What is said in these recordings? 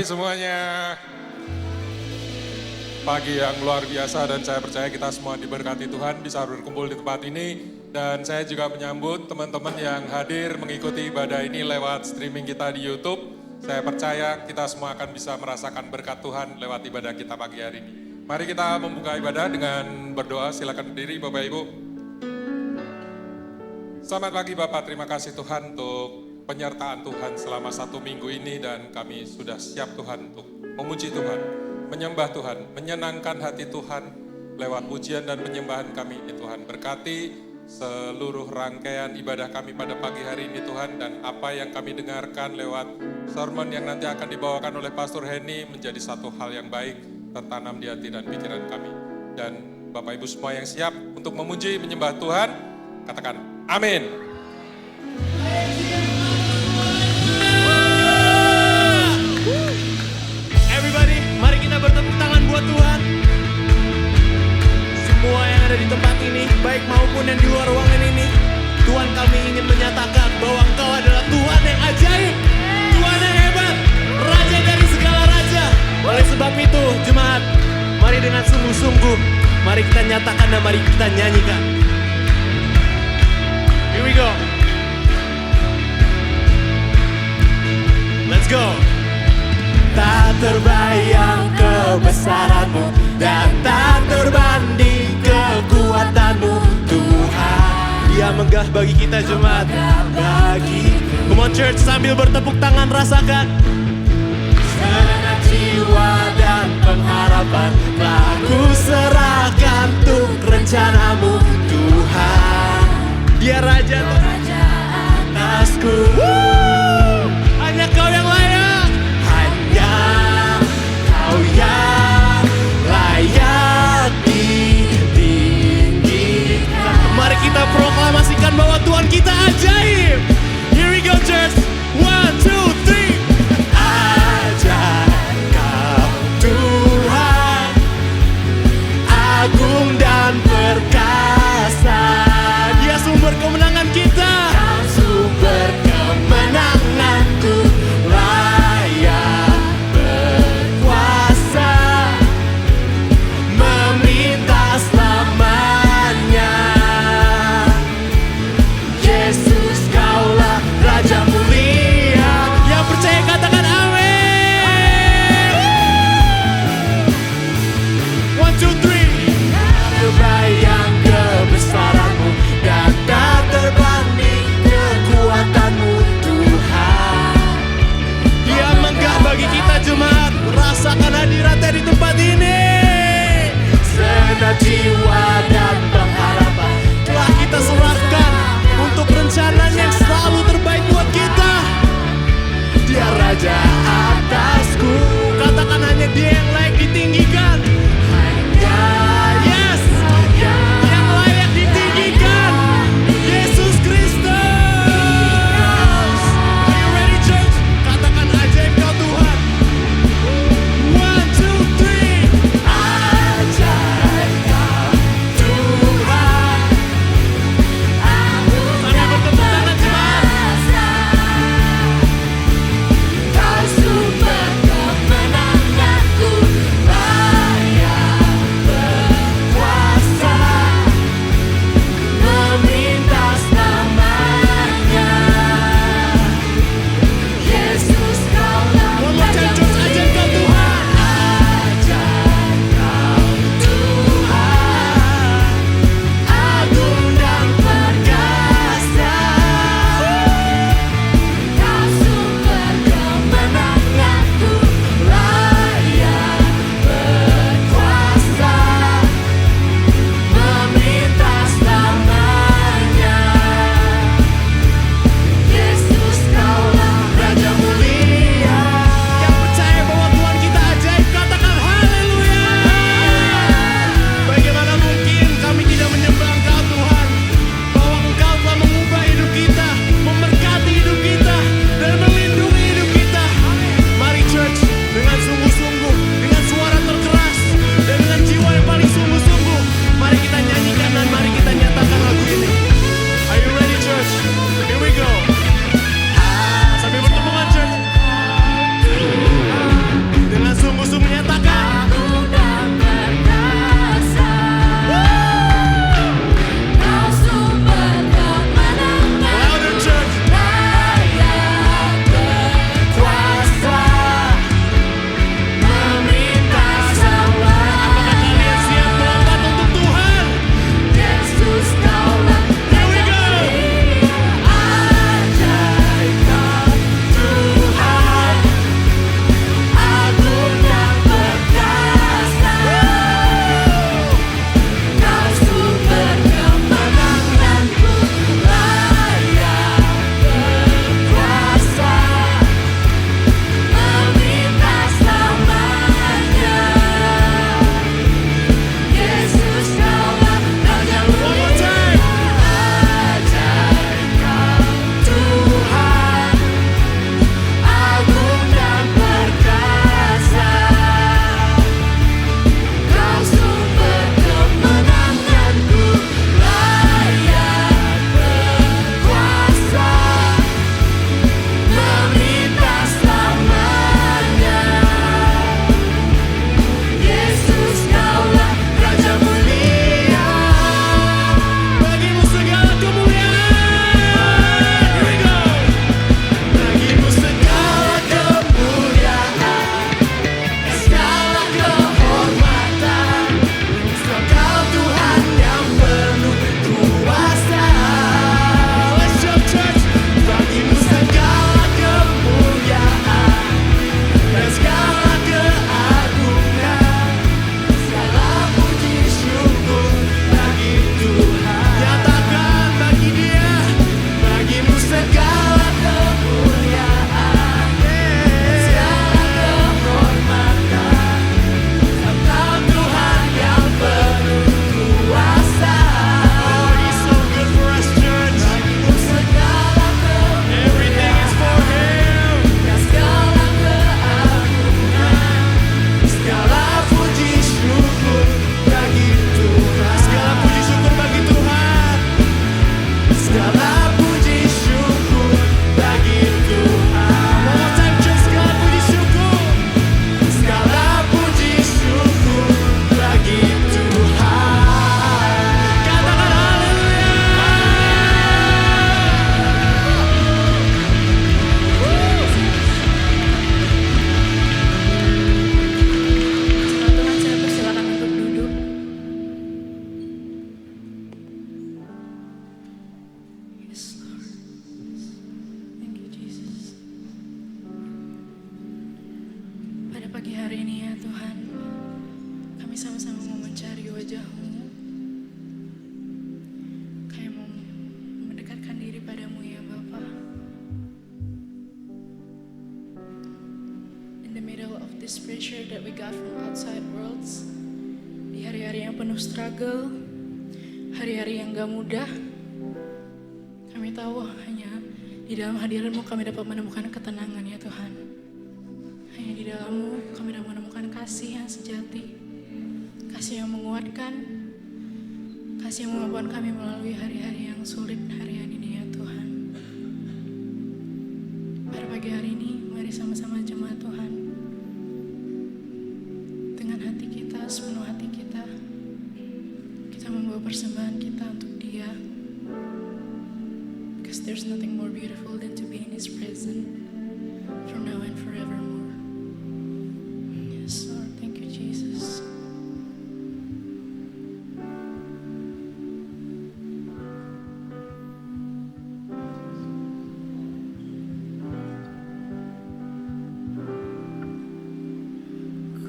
semuanya. Pagi yang luar biasa dan saya percaya kita semua diberkati Tuhan bisa berkumpul di tempat ini. Dan saya juga menyambut teman-teman yang hadir mengikuti ibadah ini lewat streaming kita di YouTube. Saya percaya kita semua akan bisa merasakan berkat Tuhan lewat ibadah kita pagi hari ini. Mari kita membuka ibadah dengan berdoa, silakan berdiri Bapak Ibu. Selamat pagi Bapak, terima kasih Tuhan untuk penyertaan Tuhan selama 1 minggu ini dan kami sudah siap Tuhan untuk memuji Tuhan, menyembah Tuhan, menyenangkan hati Tuhan lewat pujian dan penyembahan kami ini Tuhan. Berkati seluruh rangkaian ibadah kami pada pagi hari ini Tuhan dan apa yang kami dengarkan lewat sermon yang nanti akan dibawakan oleh Pastor Henny menjadi satu hal yang baik tertanam di hati dan pikiran kami. Dan Bapak Ibu semua yang siap untuk memuji, menyembah Tuhan, katakan amin. Bertepuk tangan buat Tuhan. Semua yang ada di tempat ini, baik maupun yang di luar ruangan ini, Tuhan kami ingin menyatakan bahwa Engkau adalah Tuhan yang ajaib, Tuhan yang hebat, Raja dari segala raja. Oleh sebab itu, jemaat, mari dengan sungguh-sungguh, mari kita nyatakan dan mari kita nyanyikan. Here we go. Let's go. Tak terbayang kebesaran-Mu dan tak terbanding kekuatan-Mu Tuhan. Dia megah bagi kita jemaat. Come on church, sambil bertepuk tangan rasakan. Segenap jiwa dan pengharapan telah ku serahkan untuk rencana-Mu Tuhan. Dia Raja atasku. Hanya Kau yang layak. Kau yang layak ditinggikan. Mari kita proklamasikan bahwa Tuhan kita ajaib. Here we go church. 1, 2, 3. Ajaib Kau Tuhan, agung dan perkasa. Dia sumber kemenangan kita. Tuhan, kami sama-sama mau mencari wajah-Mu. Kami mau mendekatkan diri padamu ya Bapa. In the middle of this pressure that we got from outside worlds, di hari-hari yang penuh struggle, hari-hari yang gak mudah, kami tahu hanya di dalam hadirat-Mu kami dapat menemukan ketenangan ya Tuhan. Hanya di dalam-Mu kami dapat menemukan kasih yang sejati, kasih yang menguatkan, kasih yang memampukan kami melalui hari-hari yang sulit hari-hari ini ya Tuhan. Pada pagi hari ini, mari sama-sama jemaat Tuhan, dengan hati kita, sepenuh hati kita, kita membawa persembahan kita untuk Dia. Because there's nothing more beautiful than to be in His presence from now and forevermore. Yes, Lord, thank you, Jesus.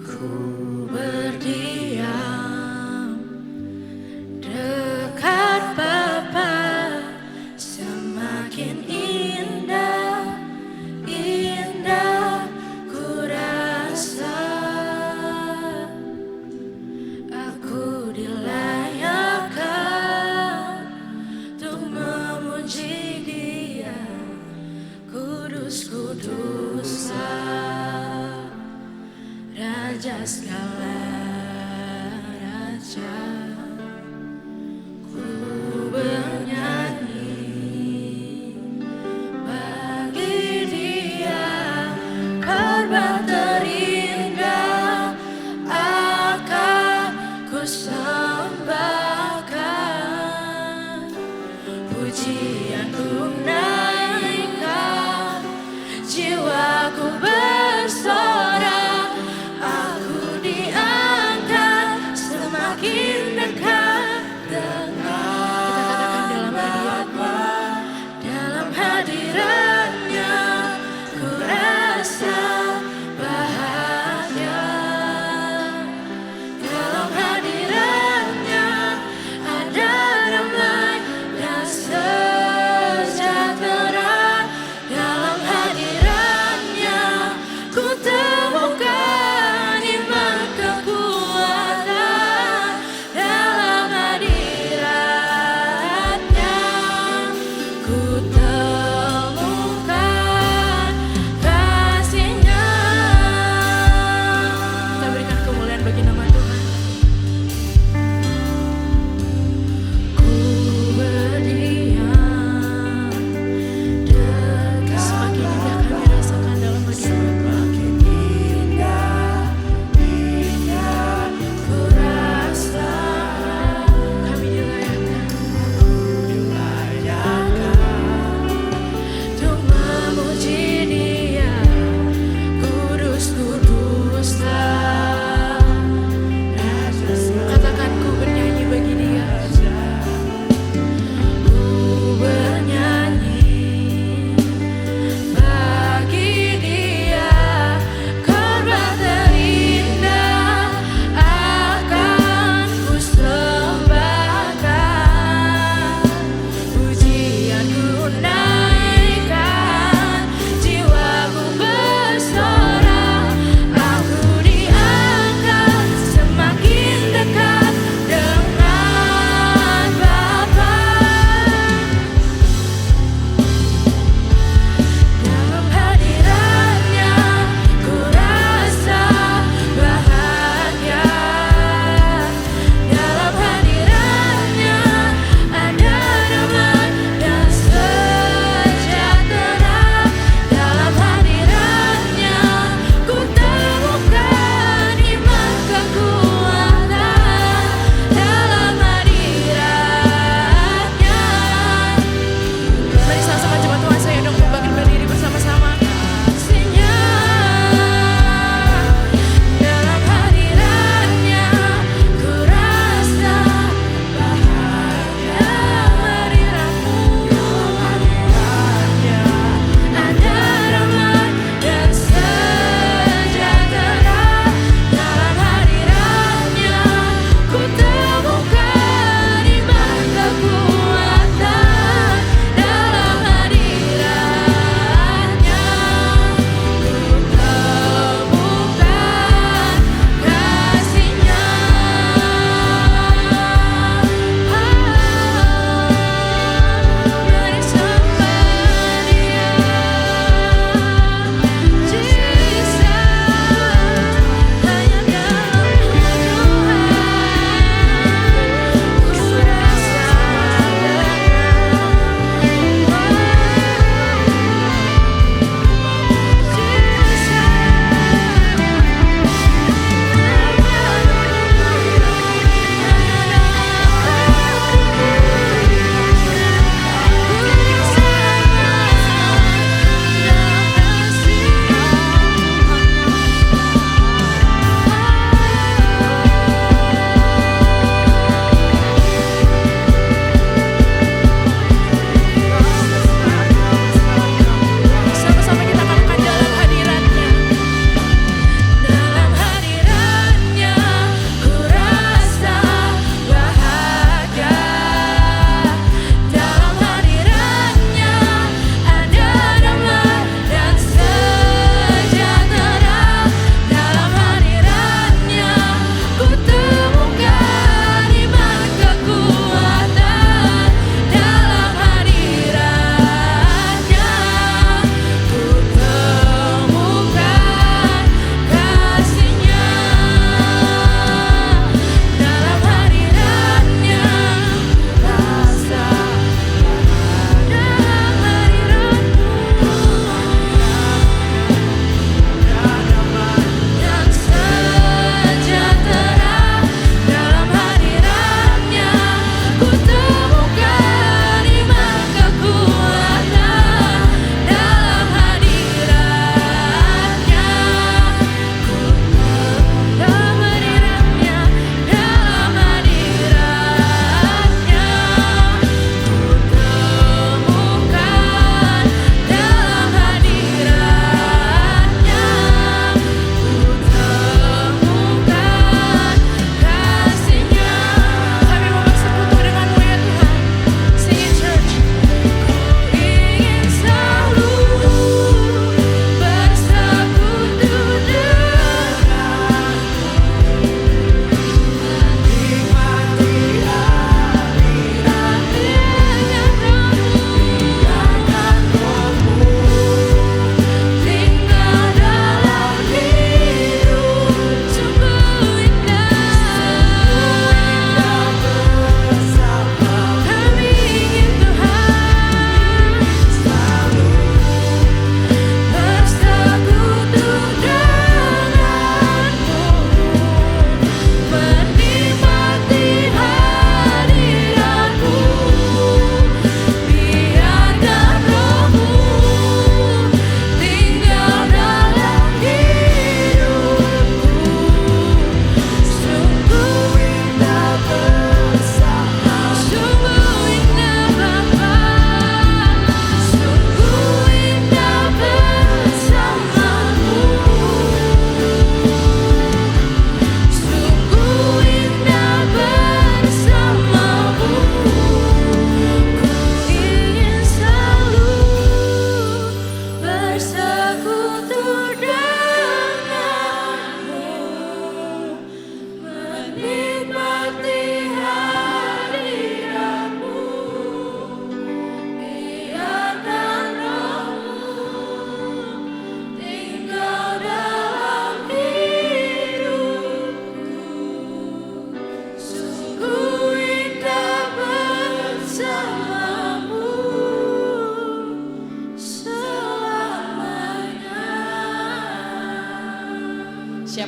Ku berdiam dekat Bapa, semakin indah, indah ku rasa. Aku dilayakkan untuk memuji Dia, kudus kudusa, Raja segala raja. Ku bernyanyi bagi Dia, korban terindah akan ku sembahkan. Pujian ku naikkan, jiwaku bersorak. Aku diangkat semakin dekat dengan. Kita katakan dalam hadirat-Nya ku rasa bahagia. Dalam hadirat-Nya ada damai dan sejahtera. Dalam hadirat-Nya ku temukan iman kekuatan. Dalam hadirat-Nya ku temukan kasih-Nya. Kita berikan kemuliaan bagi nama Tuhan. Ku berdiam dekat, semakin indah kami rasakan dalam hadirat. Semakin indah, indah ku rasa. Kami dilayakkan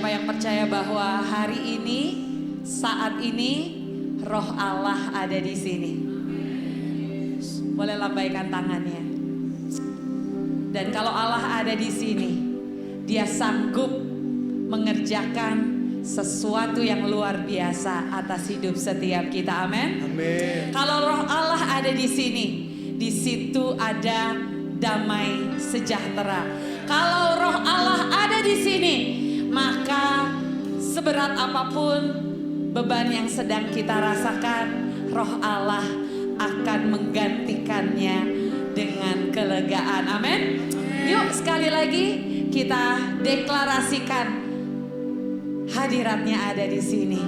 Siapa yang percaya bahwa hari ini, saat ini, Roh Allah ada di sini? Boleh lambaikan tangannya. Dan kalau Allah ada di sini, Dia sanggup mengerjakan sesuatu yang luar biasa atas hidup setiap kita. Amin. Amin. Kalau Roh Allah ada di sini, di situ ada damai sejahtera. Kalau Roh Allah ada di sini, maka seberat apapun beban yang sedang kita rasakan, Roh Allah akan menggantikannya dengan kelegaan. Amin. Yuk sekali lagi kita deklarasikan hadiratnya ada di sini.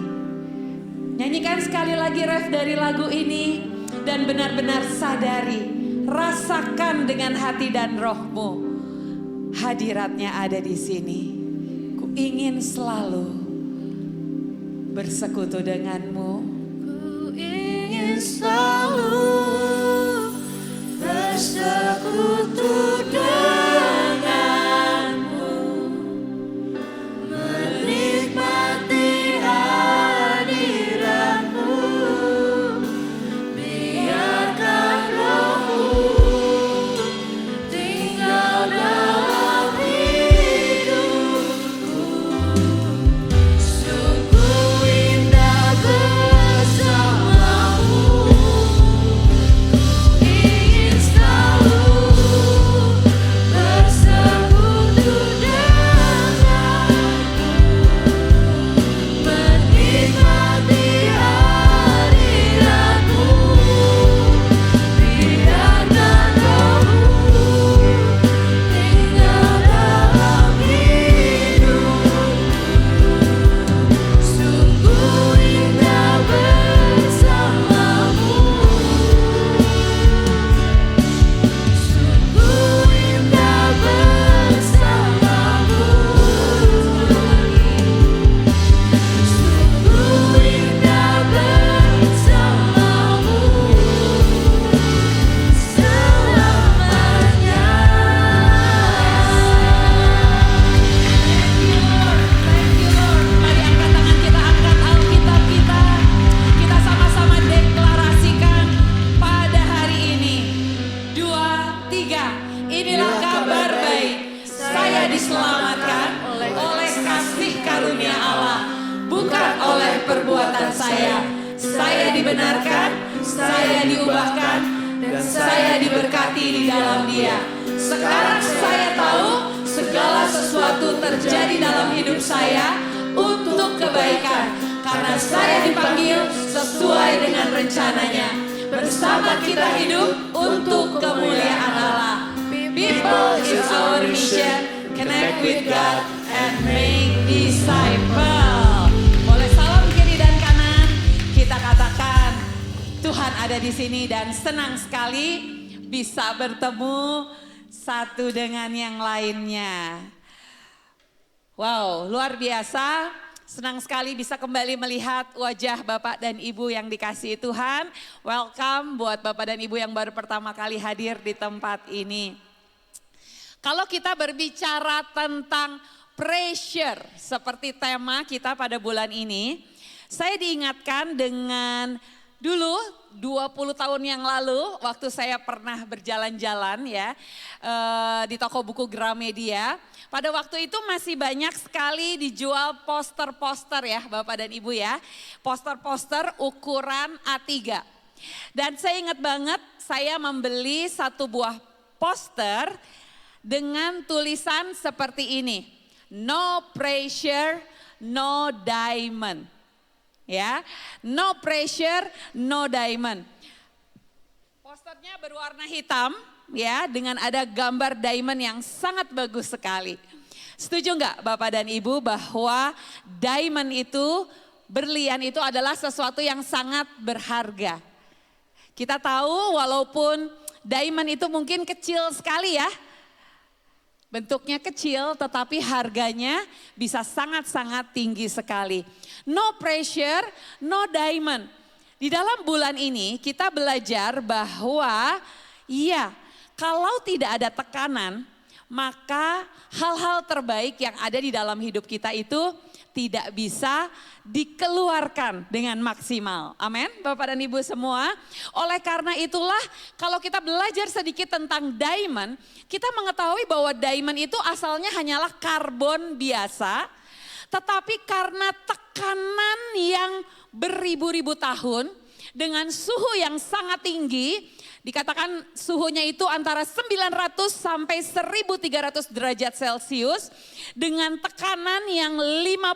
Nyanyikan sekali lagi ref dari lagu ini dan benar-benar sadari, rasakan dengan hati dan rohmu, hadiratnya ada di sini. Ku ingin selalu bersekutu denganmu. Ku ingin selalu bersekutu denganmu, menikmati hadiratmu, biarkan Rohmu tinggal dalam hidupku. Sungguh indah bersamamu, ku ingin selalu bersekutu denganmu, menikmati hadiratmu, biarkan Rohmu tinggal dalam hidupku. Sungguh indah bersamamu, sungguh indah bersamamu, sungguh indah bersamamu selamanya. Thank you Lord. Mari angkat tangan kita, angkat Alkitab kita. Kita sama-sama deklarasikan pada hari ini. 2, 3. Inilah kabar baik. Saya diselamatkan oleh kasih karunia Allah, bukan oleh perbuatan saya. Saya dibenarkan, saya diubahkan, dan saya diberkati di dalam Dia. Sekarang saya tahu segala sesuatu terjadi dalam hidup saya untuk kebaikan, karena saya dipanggil sesuai dengan rencananya. Bersama kita hidup untuk kemuliaan Allah. People is our mission. Connect with God and make disciple. Boleh salam kiri dan kanan. Kita katakan Tuhan ada di sini dan senang sekali bisa bertemu satu dengan yang lainnya. Wow, luar biasa. Senang sekali bisa kembali melihat wajah Bapak dan Ibu yang dikasihi Tuhan. Welcome buat Bapak dan Ibu yang baru pertama kali hadir di tempat ini. Kalau kita berbicara tentang pressure seperti tema kita pada bulan ini, saya diingatkan dengan dulu 20 tahun yang lalu waktu saya pernah berjalan-jalan ya di toko buku Gramedia. Pada waktu itu masih banyak sekali dijual poster-poster ya Bapak dan Ibu ya. Poster-poster ukuran A3. Dan saya ingat banget saya membeli satu buah poster dengan tulisan seperti ini. No pressure, no diamond. Ya, no pressure, no diamond. Posternya berwarna hitam ya, dengan ada gambar diamond yang sangat bagus sekali. Setuju nggak Bapak dan Ibu bahwa diamond itu, berlian itu adalah sesuatu yang sangat berharga. Kita tahu walaupun diamond itu mungkin kecil sekali ya. Bentuknya kecil tetapi harganya bisa sangat-sangat tinggi sekali. No pressure, no diamond. Di dalam bulan ini kita belajar bahwa iya, kalau tidak ada tekanan, maka hal-hal terbaik yang ada di dalam hidup kita itu tidak bisa dikeluarkan dengan maksimal. Amin, Bapak dan Ibu semua. Oleh karena itulah kalau kita belajar sedikit tentang diamond, kita mengetahui bahwa diamond itu asalnya hanyalah karbon biasa, tetapi karena tekanan yang beribu-ribu tahun dengan suhu yang sangat tinggi, dikatakan suhunya itu antara 900 sampai 1300 derajat Celcius dengan tekanan yang 50.000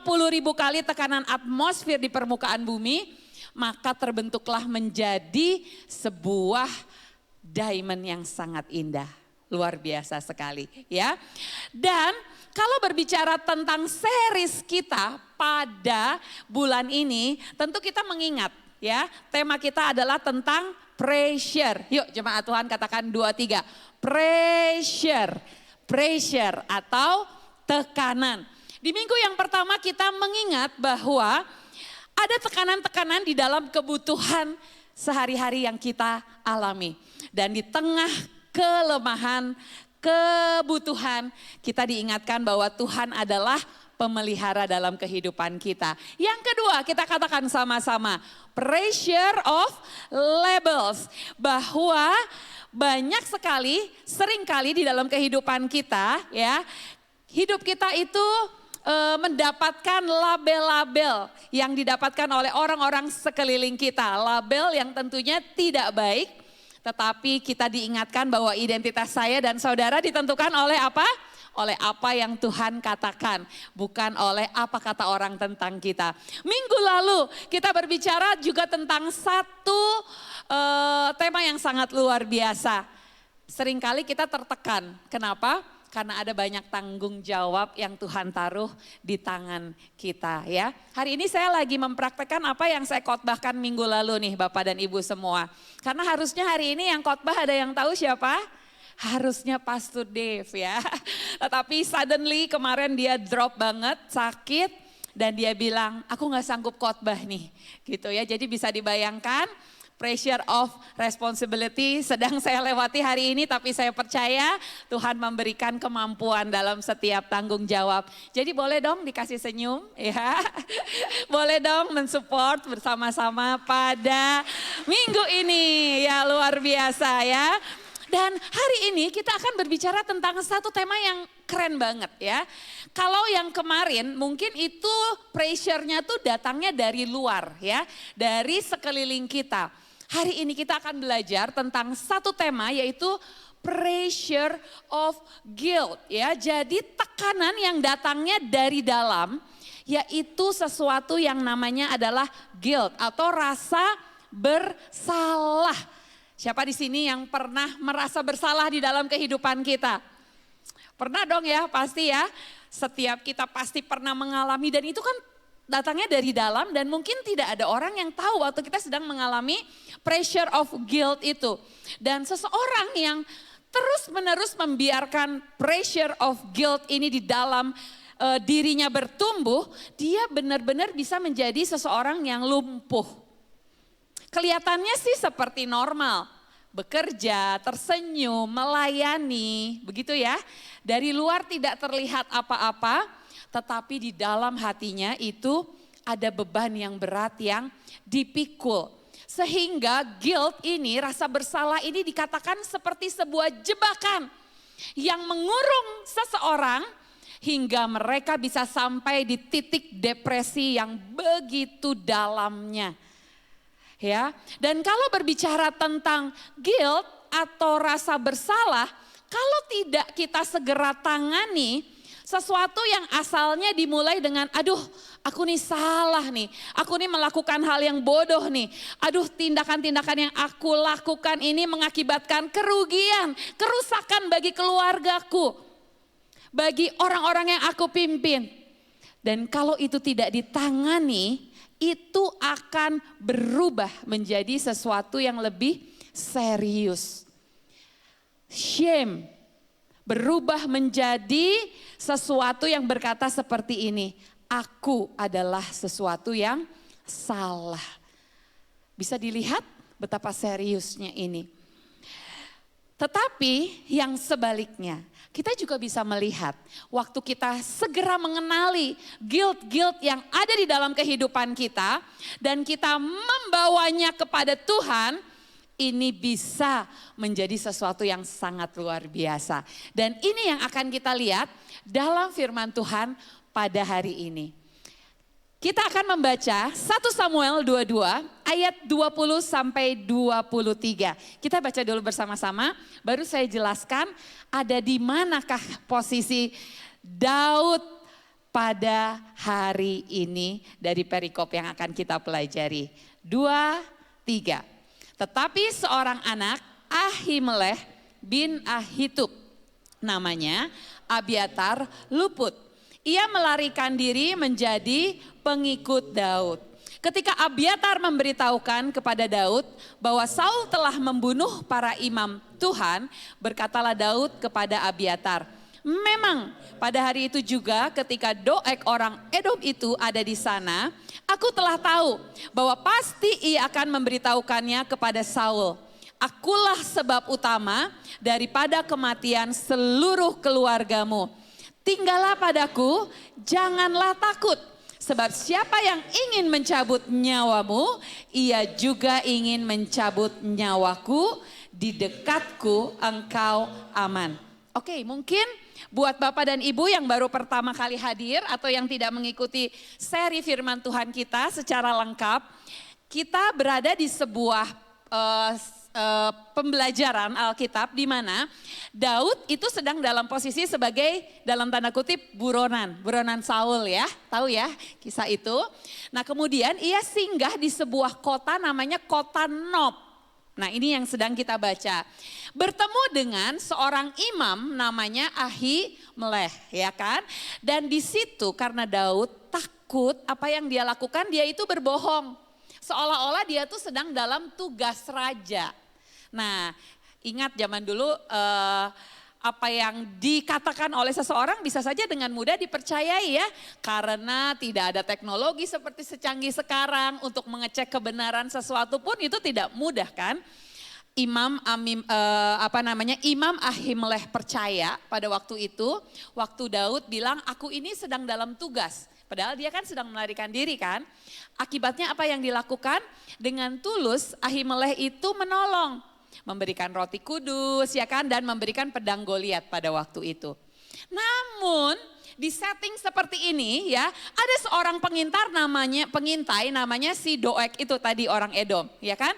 kali tekanan atmosfer di permukaan bumi, maka terbentuklah menjadi sebuah diamond yang sangat indah. Luar biasa sekali ya. Dan kalau berbicara tentang series kita pada bulan ini, tentu kita mengingat ya, tema kita adalah tentang pressure. Yuk jemaat Tuhan katakan 2-3. Pressure. Pressure atau tekanan. Di minggu yang pertama kita mengingat bahwa ada tekanan-tekanan di dalam kebutuhan sehari-hari yang kita alami. Dan di tengah kelemahan, kebutuhan, kita diingatkan bahwa Tuhan adalah pemelihara dalam kehidupan kita. Yang kedua, kita katakan sama-sama, pressure of labels. Bahwa banyak sekali, sering kali di dalam kehidupan kita ya, hidup kita itu mendapatkan label-label yang didapatkan oleh orang-orang sekeliling kita. Label yang tentunya tidak baik, tetapi kita diingatkan bahwa identitas saya dan saudara ditentukan oleh apa? Oleh apa yang Tuhan katakan, bukan oleh apa kata orang tentang kita. Minggu lalu kita berbicara juga tentang satu tema yang sangat luar biasa. Seringkali kita tertekan, kenapa? Karena ada banyak tanggung jawab yang Tuhan taruh di tangan kita ya. Hari ini saya lagi mempraktekkan apa yang saya khotbahkan minggu lalu nih Bapak dan Ibu semua. Karena harusnya hari ini yang khotbah ada yang tahu siapa? Harusnya Pastor Dave ya. Tetapi suddenly kemarin dia drop banget, sakit. Dan dia bilang, aku gak sanggup khotbah nih. Gitu ya, jadi bisa dibayangkan pressure of responsibility sedang saya lewati hari ini. Tapi saya percaya Tuhan memberikan kemampuan dalam setiap tanggung jawab. Jadi boleh dong dikasih senyum ya. Boleh dong mensupport bersama-sama pada minggu ini. Ya luar biasa ya. Dan hari ini kita akan berbicara tentang satu tema yang keren banget ya. Kalau yang kemarin mungkin itu pressure-nya tuh datangnya dari luar ya. Dari sekeliling kita. Hari ini kita akan belajar tentang satu tema yaitu pressure of guilt ya. Jadi tekanan yang datangnya dari dalam yaitu sesuatu yang namanya adalah guilt atau rasa bersalah. Siapa di sini yang pernah merasa bersalah di dalam kehidupan kita? Pernah dong ya, pasti ya. Setiap kita pasti pernah mengalami dan itu kan datangnya dari dalam dan mungkin tidak ada orang yang tahu waktu kita sedang mengalami pressure of guilt itu. Dan seseorang yang terus-menerus membiarkan pressure of guilt ini di dalam dirinya bertumbuh, dia benar-benar bisa menjadi seseorang yang lumpuh. Kelihatannya sih seperti normal, bekerja, tersenyum, melayani, begitu ya. Dari luar tidak terlihat apa-apa, tetapi di dalam hatinya itu ada beban yang berat yang dipikul. Sehingga guilt ini, rasa bersalah ini dikatakan seperti sebuah jebakan yang mengurung seseorang hingga mereka bisa sampai di titik depresi yang begitu dalamnya. Ya, dan kalau berbicara tentang guilt atau rasa bersalah, kalau tidak kita segera tangani sesuatu yang asalnya dimulai dengan aduh aku nih salah nih, aku nih melakukan hal yang bodoh nih, aduh tindakan-tindakan yang aku lakukan ini mengakibatkan kerugian, kerusakan bagi keluargaku, bagi orang-orang yang aku pimpin. Dan kalau itu tidak ditangani, itu akan berubah menjadi sesuatu yang lebih serius. Shame berubah menjadi sesuatu yang berkata seperti ini, aku adalah sesuatu yang salah. Bisa dilihat betapa seriusnya ini. Tetapi yang sebaliknya, kita juga bisa melihat waktu kita segera mengenali guilt-guilt yang ada di dalam kehidupan kita dan kita membawanya kepada Tuhan, ini bisa menjadi sesuatu yang sangat luar biasa. Dan ini yang akan kita lihat dalam firman Tuhan pada hari ini. Kita akan membaca 1 Samuel 22 ayat 20 sampai 23. Kita baca dulu bersama-sama, baru saya jelaskan ada di manakah posisi Daud pada hari ini dari perikop yang akan kita pelajari. 2, 3. Tetapi seorang anak Ahimelech bin Ahitub, namanya Abiatar, luput. Ia melarikan diri menjadi pengikut Daud. Ketika Abiatar memberitahukan kepada Daud bahwa Saul telah membunuh para imam Tuhan, berkatalah Daud kepada Abiatar, memang pada hari itu juga ketika Doeg orang Edom itu ada di sana, aku telah tahu bahwa pasti ia akan memberitahukannya kepada Saul. Akulah sebab utama daripada kematian seluruh keluargamu. Tinggallah padaku, janganlah takut. Sebab siapa yang ingin mencabut nyawamu, ia juga ingin mencabut nyawaku. Di dekatku engkau aman. Oke, mungkin buat Bapak dan Ibu yang baru pertama kali hadir atau yang tidak mengikuti seri firman Tuhan kita secara lengkap, kita berada di sebuah pembelajaran Alkitab di mana Daud itu sedang dalam posisi sebagai dalam tanda kutip buronan Saul ya, tahu ya kisah itu. Nah kemudian ia singgah di sebuah kota namanya kota Nob. Nah ini yang sedang kita baca. Bertemu dengan seorang imam namanya Ahimelech ya kan. Dan di situ karena Daud takut apa yang dia lakukan, dia itu berbohong. Seolah-olah dia tuh sedang dalam tugas raja. Nah ingat zaman dulu apa yang dikatakan oleh seseorang bisa saja dengan mudah dipercayai ya. Karena tidak ada teknologi seperti secanggih sekarang untuk mengecek kebenaran sesuatu pun itu tidak mudah kan. Imam Ahimelech percaya pada waktu itu, waktu Daud bilang aku ini sedang dalam tugas. Padahal dia kan sedang melarikan diri kan. Akibatnya apa yang dilakukan? Dengan tulus Ahimelech itu menolong. Memberikan roti kudus ya kan dan memberikan pedang Goliat pada waktu itu. Namun di setting seperti ini ya ada seorang pengintai namanya si Doeg itu tadi orang Edom ya kan.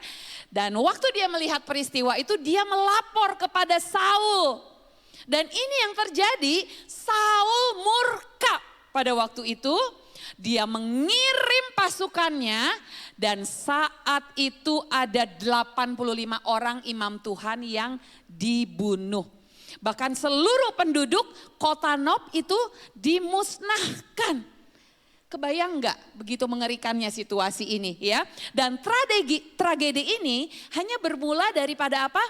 Dan waktu dia melihat peristiwa itu dia melapor kepada Saul. Dan ini yang terjadi, Saul murka pada waktu itu. Dia mengirim pasukannya dan saat itu ada 85 orang imam Tuhan yang dibunuh. Bahkan seluruh penduduk kota Nob itu dimusnahkan. Kebayang nggak begitu mengerikannya situasi ini ya. Dan tragedi ini hanya bermula daripada apa?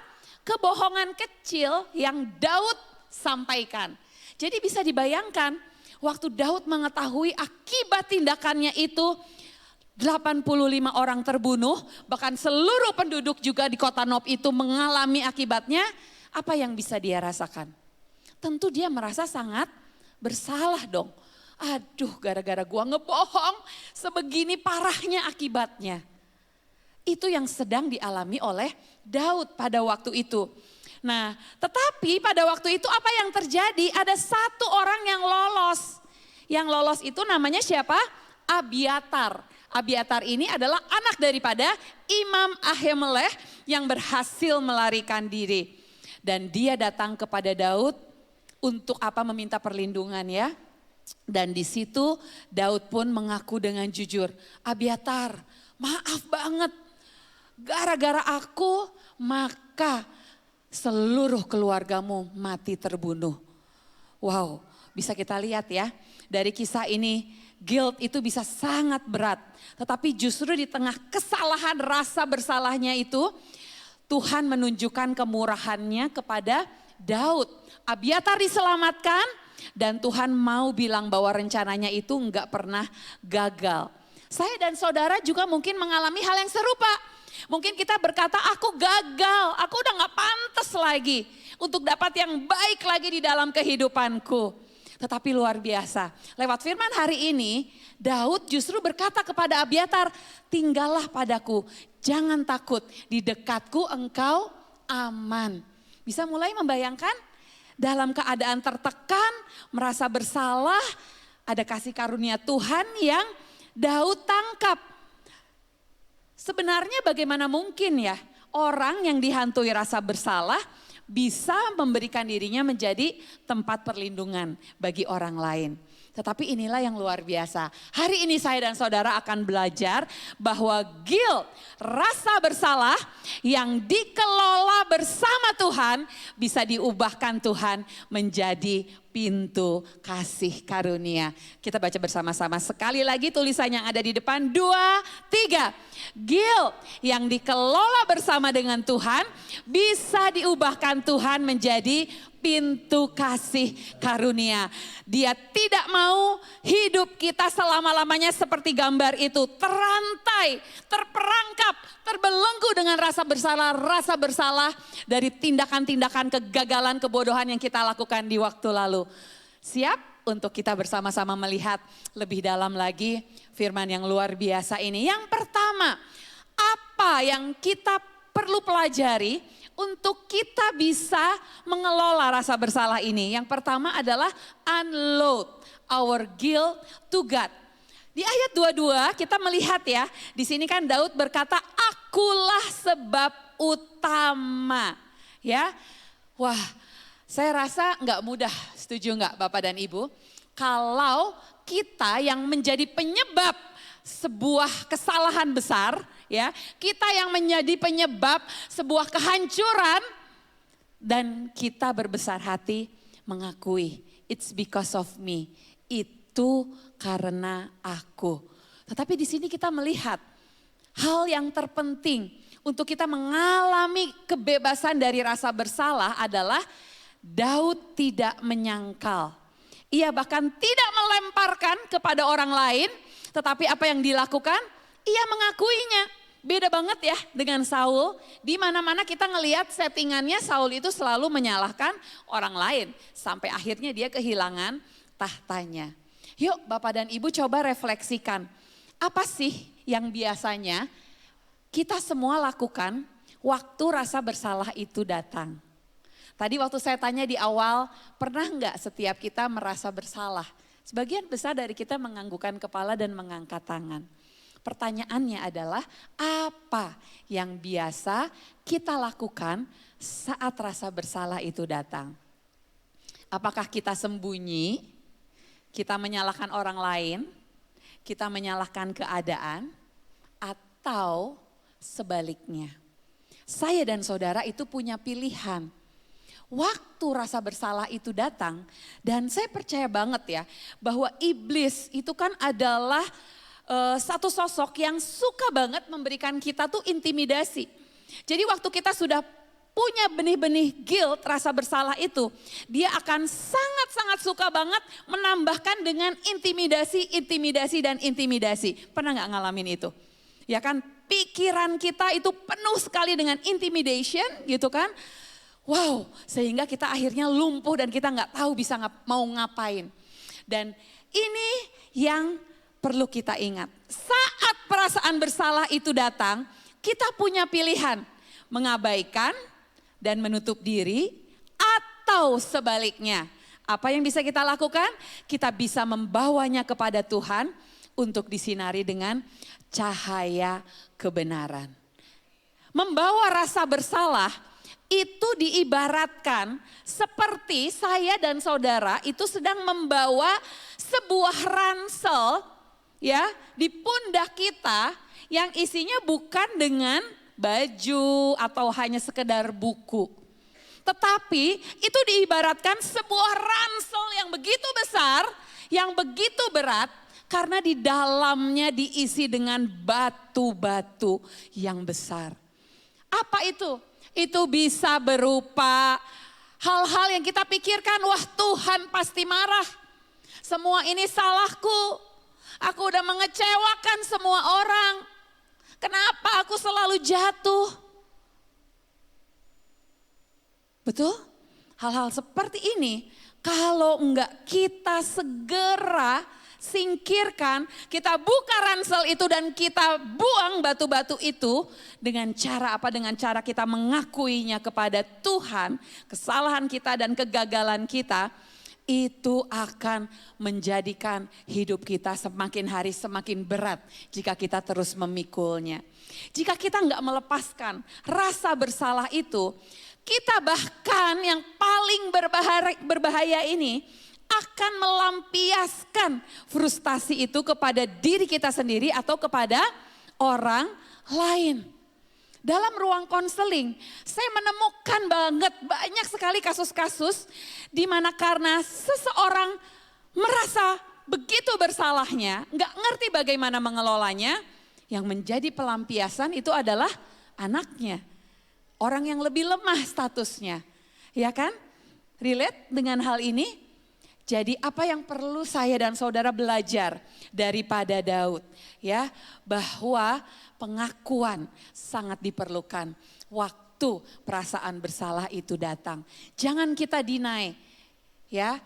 Kebohongan kecil yang Daud sampaikan. Jadi bisa dibayangkan waktu Daud mengetahui akibat tindakannya itu 85 orang terbunuh. Bahkan seluruh penduduk juga di kota Nob itu mengalami akibatnya. Apa yang bisa dia rasakan? Tentu dia merasa sangat bersalah dong. Aduh gara-gara gua ngebohong sebegini parahnya akibatnya. Itu yang sedang dialami oleh Daud pada waktu itu. Nah tetapi pada waktu itu apa yang terjadi? Ada satu orang yang lolos. Yang lolos itu namanya siapa? Abiatar. Abiatar ini adalah anak daripada Imam Ahimelech yang berhasil melarikan diri. Dan dia datang kepada Daud untuk apa? Meminta perlindungan ya. Dan di situ Daud pun mengaku dengan jujur, Abiatar maaf banget, gara-gara aku maka seluruh keluargamu mati terbunuh. Wow, bisa kita lihat ya dari kisah ini guilt itu bisa sangat berat. Tetapi justru di tengah kesalahan rasa bersalahnya itu Tuhan menunjukkan kemurahannya kepada Daud. Abiatar diselamatkan. Dan Tuhan mau bilang bahwa rencananya itu enggak pernah gagal. Saya dan saudara juga mungkin mengalami hal yang serupa. Mungkin kita berkata aku gagal, aku udah gak pantas lagi. Untuk dapat yang baik lagi di dalam kehidupanku. Tetapi luar biasa. Lewat firman hari ini, Daud justru berkata kepada Abiatar, tinggallah padaku, jangan takut, di dekatku engkau aman. Bisa mulai membayangkan dalam keadaan tertekan, merasa bersalah, ada kasih karunia Tuhan yang Daud tangkap. Sebenarnya bagaimana mungkin ya orang yang dihantui rasa bersalah bisa memberikan dirinya menjadi tempat perlindungan bagi orang lain. Tetapi inilah yang luar biasa. Hari ini saya dan saudara akan belajar bahwa guilt, rasa bersalah yang dikelola bersama Tuhan bisa diubahkan Tuhan menjadi pintu kasih karunia. Kita baca bersama-sama sekali lagi tulisan yang ada di depan, 2, 3. Guilt yang dikelola bersama dengan Tuhan bisa diubahkan Tuhan menjadi pintu kasih karunia. Dia tidak mau hidup kita selama-lamanya seperti gambar itu. Terantai, terperangkap, terbelenggu dengan rasa bersalah dari tindakan-tindakan kegagalan, kebodohan yang kita lakukan di waktu lalu. Siap untuk kita bersama-sama melihat lebih dalam lagi firman yang luar biasa ini. Yang pertama, apa yang kita perlu pelajari untuk kita bisa mengelola rasa bersalah ini? Yang pertama adalah unload our guilt to God. Di ayat 22 kita melihat ya, di sini kan Daud berkata, akulah sebab utama. Ya, wah, saya rasa nggak mudah, setuju nggak Bapak dan Ibu? Kalau kita yang menjadi penyebab sebuah kesalahan besar, ya, kita yang menjadi penyebab sebuah kehancuran dan kita berbesar hati mengakui it's because of me, itu karena aku. Tetapi di sini kita melihat hal yang terpenting untuk kita mengalami kebebasan dari rasa bersalah adalah Daud tidak menyangkal. Ia bahkan tidak melemparkan kepada orang lain, tetapi apa yang dilakukan? Ia mengakuinya. Beda banget ya dengan Saul. Di mana-mana kita ngelihat settingannya Saul itu selalu menyalahkan orang lain. Sampai akhirnya dia kehilangan tahtanya. Yuk Bapak dan Ibu coba refleksikan. Apa sih yang biasanya kita semua lakukan waktu rasa bersalah itu datang? Tadi waktu saya tanya di awal, pernah enggak setiap kita merasa bersalah? Sebagian besar dari kita menganggukkan kepala dan mengangkat tangan. Pertanyaannya adalah apa yang biasa kita lakukan saat rasa bersalah itu datang? Apakah kita sembunyi, kita menyalahkan orang lain, kita menyalahkan keadaan, atau sebaliknya? Saya dan saudara itu punya pilihan. Waktu rasa bersalah itu datang, dan saya percaya banget ya bahwa iblis itu kan adalah satu sosok yang suka banget memberikan kita tuh intimidasi. Jadi waktu kita sudah punya benih-benih guilt, rasa bersalah itu, dia akan sangat-sangat suka banget menambahkan dengan intimidasi. Pernah nggak ngalamin itu? Ya kan, pikiran kita itu penuh sekali dengan intimidation gitu kan. Wow, sehingga kita akhirnya lumpuh dan kita nggak tahu bisa mau ngapain. Dan ini yang perlu kita ingat. Saat perasaan bersalah itu datang, kita punya pilihan. Mengabaikan dan menutup diri atau sebaliknya. Apa yang bisa kita lakukan? Kita bisa membawanya kepada Tuhan untuk disinari dengan cahaya kebenaran. Membawa rasa bersalah itu diibaratkan seperti saya dan saudara itu sedang membawa sebuah ransel ya di pundak kita yang isinya bukan dengan baju atau hanya sekedar buku. Tetapi itu diibaratkan sebuah ransel yang begitu besar, yang begitu berat karena di dalamnya diisi dengan batu-batu yang besar. Apa itu? Itu bisa berupa hal-hal yang kita pikirkan, wah Tuhan pasti marah. Semua ini salahku, aku udah mengecewakan semua orang. Kenapa aku selalu jatuh? Betul? Hal-hal seperti ini kalau enggak kita segera singkirkan, kita buka ransel itu dan kita buang batu-batu itu dengan cara apa? Dengan cara kita mengakuinya kepada Tuhan, kesalahan kita dan kegagalan kita, itu akan menjadikan hidup kita semakin hari semakin berat jika kita terus memikulnya. Jika kita enggak melepaskan rasa bersalah itu, kita bahkan yang paling berbahaya ini akan melampiaskan frustasi itu kepada diri kita sendiri atau kepada orang lain. Dalam ruang konseling, saya menemukan banyak sekali kasus-kasus di mana karena seseorang merasa begitu bersalahnya, nggak ngerti bagaimana mengelolanya, yang menjadi pelampiasan itu adalah anaknya. Orang yang lebih lemah statusnya, ya kan? Relate dengan hal ini? Jadi apa yang perlu saya dan saudara belajar daripada Daud? Ya, bahwa pengakuan sangat diperlukan waktu perasaan bersalah itu datang. Jangan kita deny, ya.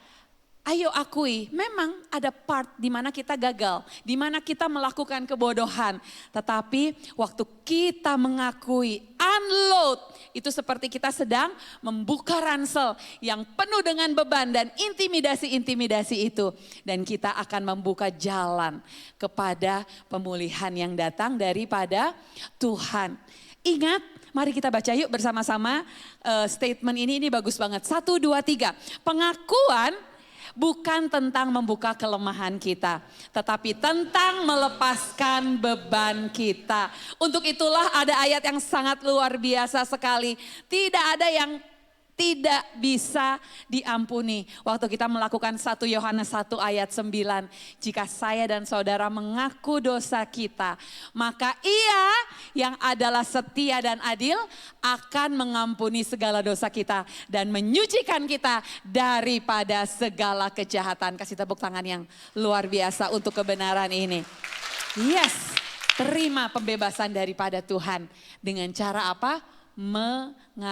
Ayo akui, memang ada part di mana kita gagal, di mana kita melakukan kebodohan. Tetapi waktu kita mengakui, unload, itu seperti kita sedang membuka ransel yang penuh dengan beban dan intimidasi-intimidasi itu. Dan kita akan membuka jalan kepada pemulihan yang datang daripada Tuhan. Ingat, mari kita baca yuk bersama-sama statement ini bagus banget. 1, 2, 3. Pengakuan bukan tentang membuka kelemahan kita, tetapi tentang melepaskan beban kita. Untuk itulah ada ayat yang sangat luar biasa sekali. Tidak ada yang tidak bisa diampuni. Waktu kita melakukan 1 Yohanes 1 ayat 9. Jika saya dan saudara mengaku dosa kita, maka Ia yang adalah setia dan adil akan mengampuni segala dosa kita dan menyucikan kita daripada segala kejahatan. Kasih tepuk tangan yang luar biasa untuk kebenaran ini. Yes, terima pembebasan daripada Tuhan. Dengan cara apa? Mengakuinya.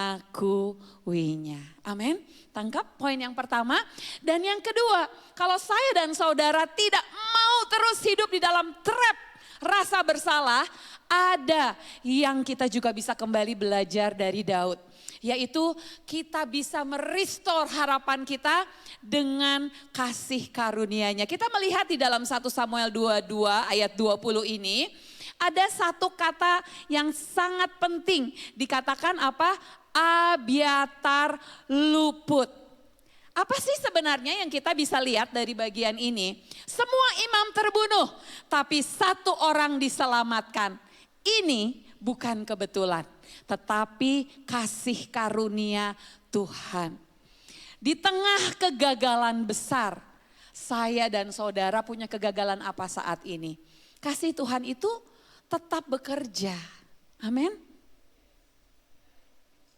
Amin. Tangkap poin yang pertama. Dan yang kedua, kalau saya dan saudara tidak mau terus hidup di dalam trap rasa bersalah, ada yang kita juga bisa kembali belajar dari Daud. Yaitu kita bisa merestore harapan kita dengan kasih karunia-Nya. Kita melihat di dalam 1 Samuel 22 ayat 20 ini, ada satu kata yang sangat penting, dikatakan apa? Abiatar luput. Apa sih sebenarnya yang kita bisa lihat dari bagian ini? Semua imam terbunuh, tapi satu orang diselamatkan. Ini bukan kebetulan, tetapi kasih karunia Tuhan. Di tengah kegagalan besar, saya dan saudara punya kegagalan apa saat ini? Kasih Tuhan itu tetap bekerja. Amin.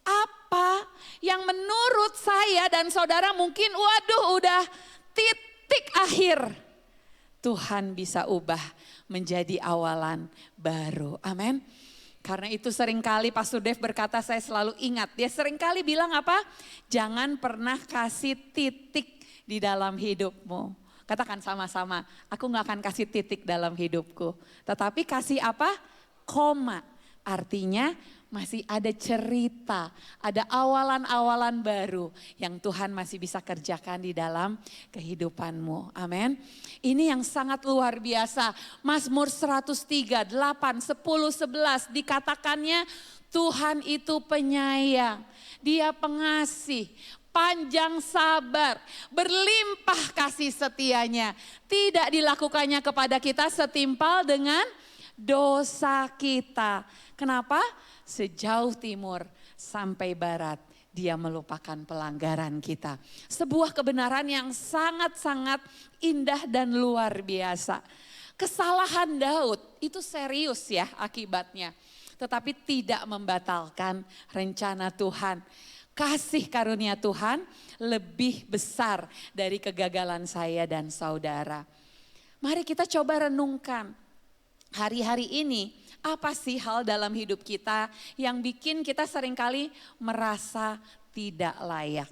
Apa yang menurut saya dan saudara mungkin udah titik akhir, Tuhan bisa ubah menjadi awalan baru. Amin. Karena itu seringkali Pastor Dev berkata, saya selalu ingat. Dia seringkali bilang apa? Jangan pernah kasih titik di dalam hidupmu. Katakan sama-sama, aku gak akan kasih titik dalam hidupku. Tetapi kasih apa? Koma. Artinya masih ada cerita, ada awalan-awalan baru yang Tuhan masih bisa kerjakan di dalam kehidupanmu. Amin. Ini yang sangat luar biasa. Mazmur 103, 8, 10, 11 dikatakannya Tuhan itu penyayang, Dia pengasih, panjang sabar, berlimpah kasih setianya. Tidak dilakukannya kepada kita setimpal dengan dosa kita. Kenapa? Sejauh timur sampai barat Dia melupakan pelanggaran kita. Sebuah kebenaran yang sangat-sangat indah dan luar biasa. Kesalahan Daud itu serius ya akibatnya. Tetapi tidak membatalkan rencana Tuhan. Kasih karunia Tuhan lebih besar dari kegagalan saya dan saudara. Mari kita coba renungkan hari-hari ini, apa sih hal dalam hidup kita yang bikin kita seringkali merasa tidak layak.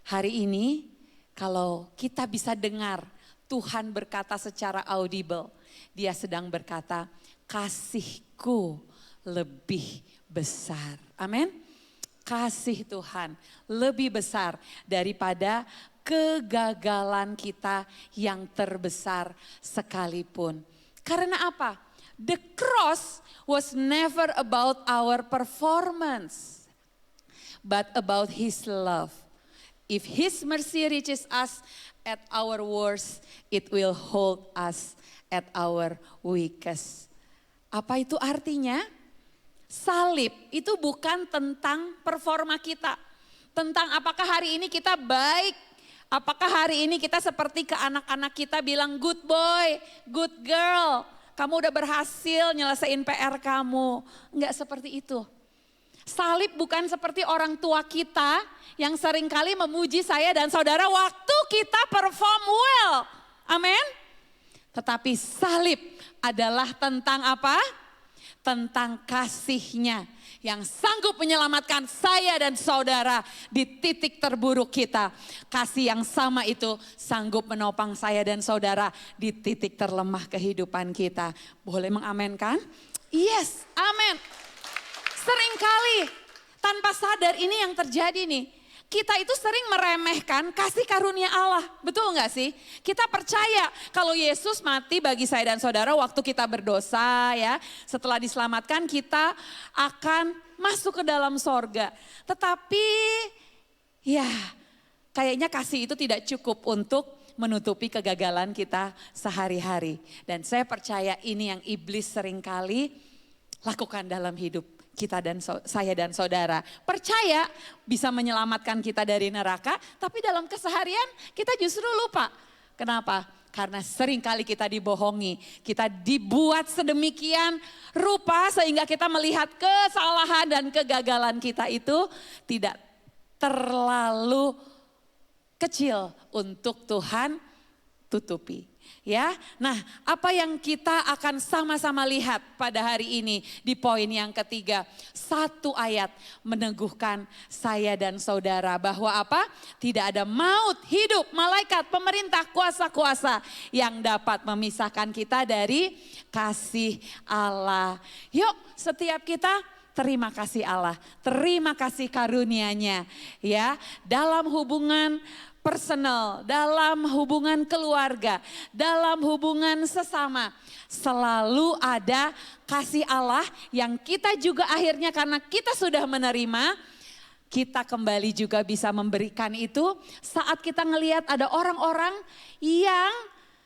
Hari ini kalau kita bisa dengar Tuhan berkata secara audible, dia sedang berkata, kasihku lebih besar. Amin. Kasih Tuhan lebih besar daripada kegagalan kita yang terbesar sekalipun. Karena apa? The cross was never about our performance, but about His love. If His mercy reaches us at our worst, it will hold us at our weakest. Apa itu artinya? Salib itu bukan tentang performa kita. Tentang apakah hari ini kita baik. Apakah hari ini kita seperti ke anak-anak kita bilang good boy, good girl. Kamu udah berhasil nyelesain PR kamu. Enggak seperti itu. Salib bukan seperti orang tua kita yang seringkali memuji saya dan saudara waktu kita perform well. Amin. Tetapi salib adalah tentang apa? Tentang kasihnya yang sanggup menyelamatkan saya dan saudara di titik terburuk kita. Kasih yang sama itu sanggup menopang saya dan saudara di titik terlemah kehidupan kita. Boleh mengamenkan? Yes, amin. Seringkali tanpa sadar ini yang terjadi nih. Kita itu sering meremehkan kasih karunia Allah. Betul gak sih? Kita percaya kalau Yesus mati bagi saya dan saudara waktu kita berdosa ya. Setelah diselamatkan kita akan masuk ke dalam sorga. Tetapi ya kayaknya kasih itu tidak cukup untuk menutupi kegagalan kita sehari-hari. Dan saya percaya ini yang iblis seringkali lakukan dalam hidup kita dan saya dan saudara. Percaya bisa menyelamatkan kita dari neraka, tapi dalam keseharian kita justru lupa. Kenapa? Karena seringkali kita dibohongi, kita dibuat sedemikian rupa sehingga kita melihat kesalahan dan kegagalan kita itu tidak terlalu kecil untuk Tuhan tutupi. Ya, nah apa yang kita akan sama-sama lihat pada hari ini di poin yang ketiga. Satu ayat meneguhkan saya dan saudara bahwa apa? Tidak ada maut, hidup, malaikat, pemerintah, kuasa-kuasa yang dapat memisahkan kita dari kasih Allah. Yuk setiap kita terima kasih Allah, terima kasih karunia-Nya ya dalam hubungan personal, dalam hubungan keluarga, dalam hubungan sesama. Selalu ada kasih Allah yang kita juga akhirnya karena kita sudah menerima, kita kembali juga bisa memberikan itu saat kita ngelihat ada orang-orang yang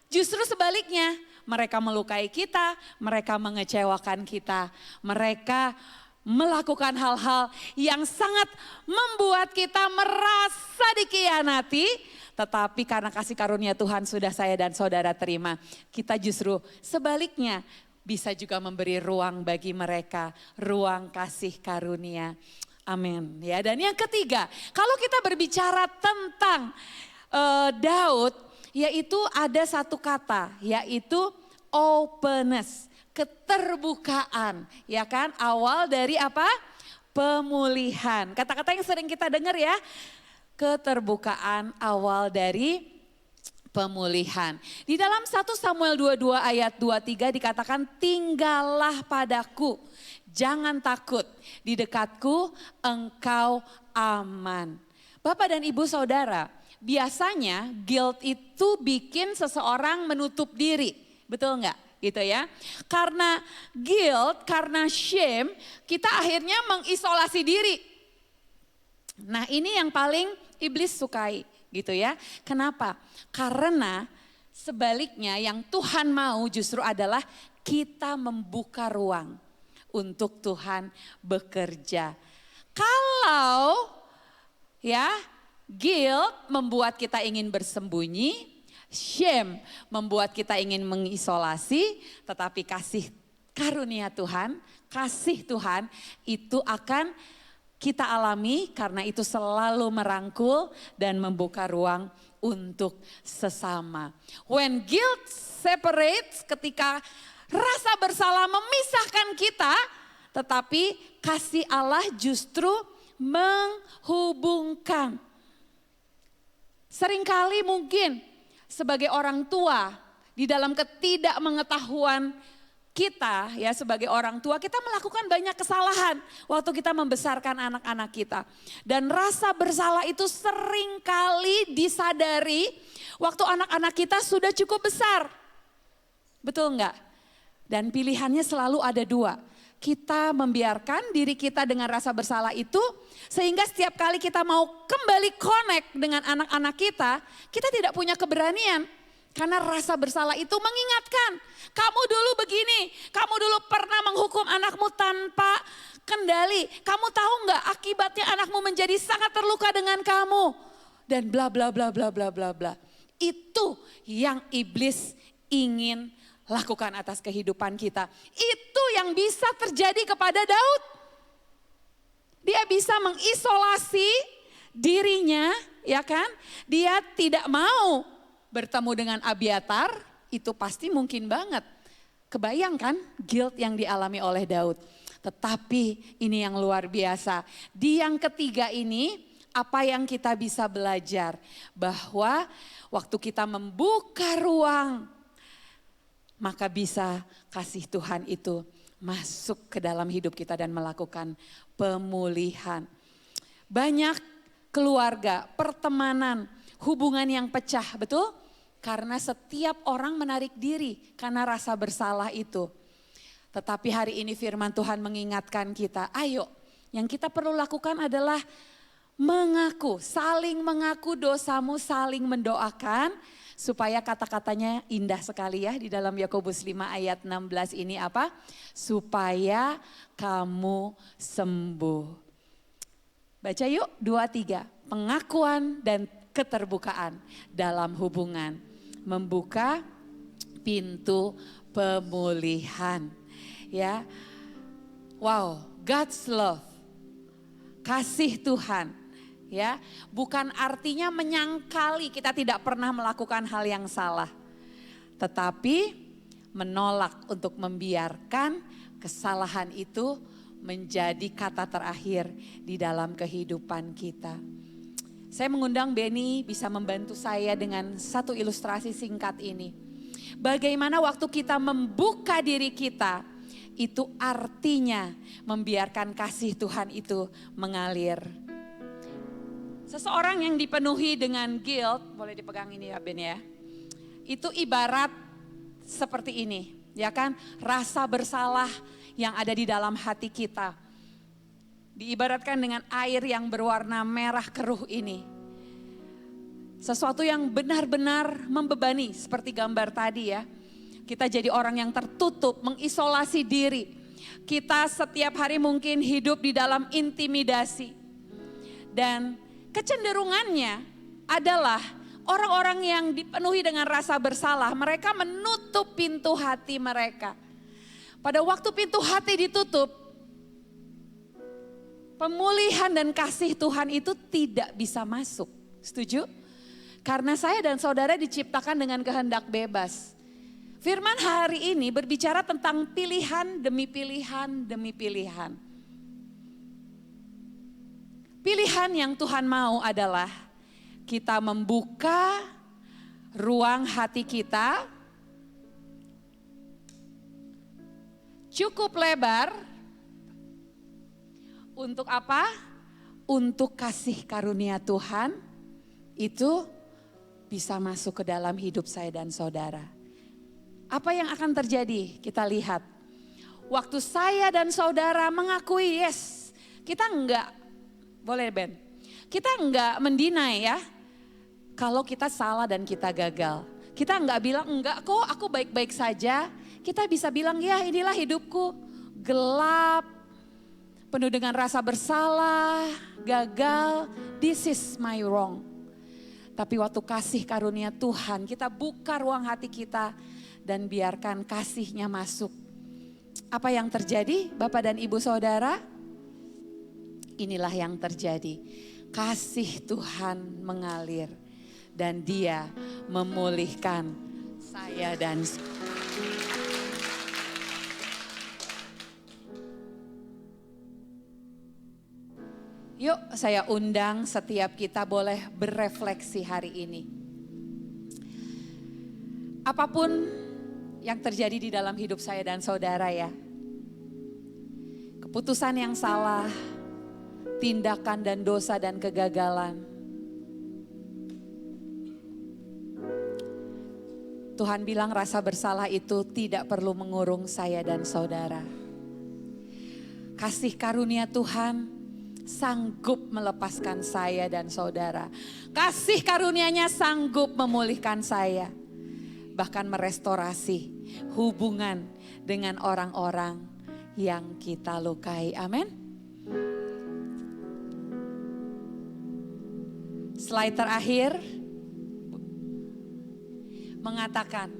justru sebaliknya. Mereka melukai kita, mereka mengecewakan kita, mereka melakukan hal-hal yang sangat membuat kita merasa dikhianati. Tetapi karena kasih karunia Tuhan sudah saya dan saudara terima. Kita justru sebaliknya bisa juga memberi ruang bagi mereka. Ruang kasih karunia. Amin. Ya, dan yang ketiga, kalau kita berbicara tentang Daud, yaitu ada satu kata, yaitu openness. Keterbukaan, ya kan? Awal dari apa? Pemulihan. Kata-kata yang sering kita dengar ya. Keterbukaan awal dari pemulihan. Di dalam 1 Samuel 22 ayat 23 dikatakan tinggallah padaku. Jangan takut, di dekatku engkau aman. Bapak dan Ibu Saudara, biasanya guilt itu bikin seseorang menutup diri. Betul nggak? Gitu ya. Karena guilt, karena shame, kita akhirnya mengisolasi diri. Nah, ini yang paling iblis sukai, gitu ya. Kenapa? Karena sebaliknya yang Tuhan mau justru adalah kita membuka ruang untuk Tuhan bekerja. Kalau ya, guilt membuat kita ingin bersembunyi, shame membuat kita ingin mengisolasi, tetapi kasih karunia Tuhan, kasih Tuhan itu akan kita alami karena itu selalu merangkul dan membuka ruang untuk sesama. When guilt separates, ketika rasa bersalah memisahkan kita, tetapi kasih Allah justru menghubungkan. Seringkali mungkin sebagai orang tua di dalam ketidakmengetahuan kita ya sebagai orang tua kita melakukan banyak kesalahan waktu kita membesarkan anak-anak kita. Dan rasa bersalah itu seringkali disadari waktu anak-anak kita sudah cukup besar. Betul enggak? Dan pilihannya selalu ada dua. Kita membiarkan diri kita dengan rasa bersalah itu sehingga setiap kali kita mau kembali connect dengan anak-anak kita tidak punya keberanian. Karena rasa bersalah itu mengingatkan, kamu dulu begini, kamu dulu pernah menghukum anakmu tanpa kendali. Kamu tahu nggak akibatnya anakmu menjadi sangat terluka dengan kamu. Dan bla bla bla bla bla bla bla. Itu yang iblis ingin lakukan atas kehidupan kita. Itu yang bisa terjadi kepada Daud. Dia bisa mengisolasi dirinya, ya kan? Dia tidak mau bertemu dengan Abiatar, itu pasti mungkin banget. Kebayangkan guilt yang dialami oleh Daud. Tetapi ini yang luar biasa. Di yang ketiga ini, apa yang kita bisa belajar? Bahwa waktu kita membuka ruang, maka bisa kasih Tuhan itu masuk ke dalam hidup kita dan melakukan pemulihan. Banyak keluarga, pertemanan, hubungan yang pecah, betul? Karena setiap orang menarik diri karena rasa bersalah itu. Tetapi hari ini firman Tuhan mengingatkan kita, ayo yang kita perlu lakukan adalah mengaku, saling mengaku dosamu, saling mendoakan. Supaya kata-katanya indah sekali ya di dalam Yakobus 5 ayat 16 ini apa? Supaya kamu sembuh. Baca yuk 2-3, pengakuan dan keterbukaan dalam hubungan. Membuka pintu pemulihan. Ya, wow, God's love, kasih Tuhan. Ya, bukan artinya menyangkali kita tidak pernah melakukan hal yang salah. Tetapi menolak untuk membiarkan kesalahan itu menjadi kata terakhir di dalam kehidupan kita. Saya mengundang Benny bisa membantu saya dengan satu ilustrasi singkat ini. Bagaimana waktu kita membuka diri kita, itu artinya membiarkan kasih Tuhan itu mengalir. Seseorang yang dipenuhi dengan guilt, boleh dipegang ini ya Ben ya. Itu ibarat seperti ini, ya kan? Rasa bersalah yang ada di dalam hati kita. Diibaratkan dengan air yang berwarna merah keruh ini. Sesuatu yang benar-benar membebani seperti gambar tadi ya. Kita jadi orang yang tertutup, mengisolasi diri. Kita setiap hari mungkin hidup di dalam intimidasi. Dan kecenderungannya adalah orang-orang yang dipenuhi dengan rasa bersalah, mereka menutup pintu hati mereka. Pada waktu pintu hati ditutup, pemulihan dan kasih Tuhan itu tidak bisa masuk. Setuju? Karena saya dan saudara diciptakan dengan kehendak bebas. Firman hari ini berbicara tentang pilihan demi pilihan demi pilihan. Pilihan yang Tuhan mau adalah kita membuka ruang hati kita cukup lebar untuk apa? Untuk kasih karunia Tuhan itu bisa masuk ke dalam hidup saya dan saudara. Apa yang akan terjadi? Kita lihat. Waktu saya dan saudara mengakui yes, kita enggak, boleh Ben, kita enggak mendinai ya. Kalau kita salah dan kita gagal. Kita enggak bilang enggak kok aku baik-baik saja. Kita bisa bilang ya inilah hidupku gelap, penuh dengan rasa bersalah, gagal, this is my wrong. Tapi waktu kasih karunia Tuhan, kita buka ruang hati kita dan biarkan kasihnya masuk. Apa yang terjadi Bapak dan Ibu Saudara? Inilah yang terjadi. Kasih Tuhan mengalir dan Dia memulihkan saya dan Yuk saya undang setiap kita boleh berefleksi hari ini. Apapun yang terjadi di dalam hidup saya dan saudara ya. Keputusan yang salah, tindakan dan dosa dan kegagalan. Tuhan bilang rasa bersalah itu tidak perlu mengurung saya dan saudara. Kasih karunia Tuhan sanggup melepaskan saya dan saudara. Kasih karunia-Nya sanggup memulihkan saya. Bahkan merestorasi hubungan dengan orang-orang yang kita lukai. Amin. Slide terakhir mengatakan,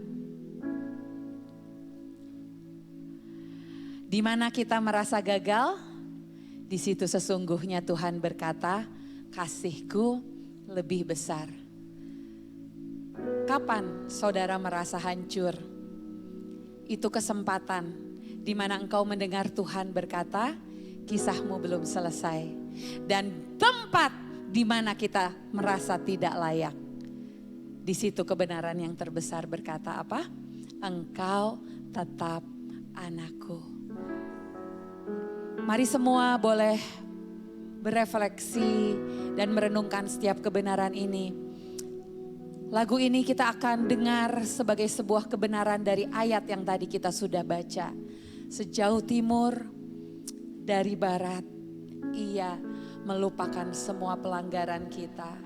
di mana kita merasa gagal, di situ sesungguhnya Tuhan berkata, kasih-Ku lebih besar. Kapan saudara merasa hancur? Itu kesempatan di mana engkau mendengar Tuhan berkata, kisahmu belum selesai. Dan tempat di mana kita merasa tidak layak. Di situ kebenaran yang terbesar berkata apa? Engkau tetap anakku. Mari semua boleh berefleksi dan merenungkan setiap kebenaran ini. Lagu ini kita akan dengar sebagai sebuah kebenaran dari ayat yang tadi kita sudah baca. Sejauh timur dari barat, Ia melupakan semua pelanggaran kita.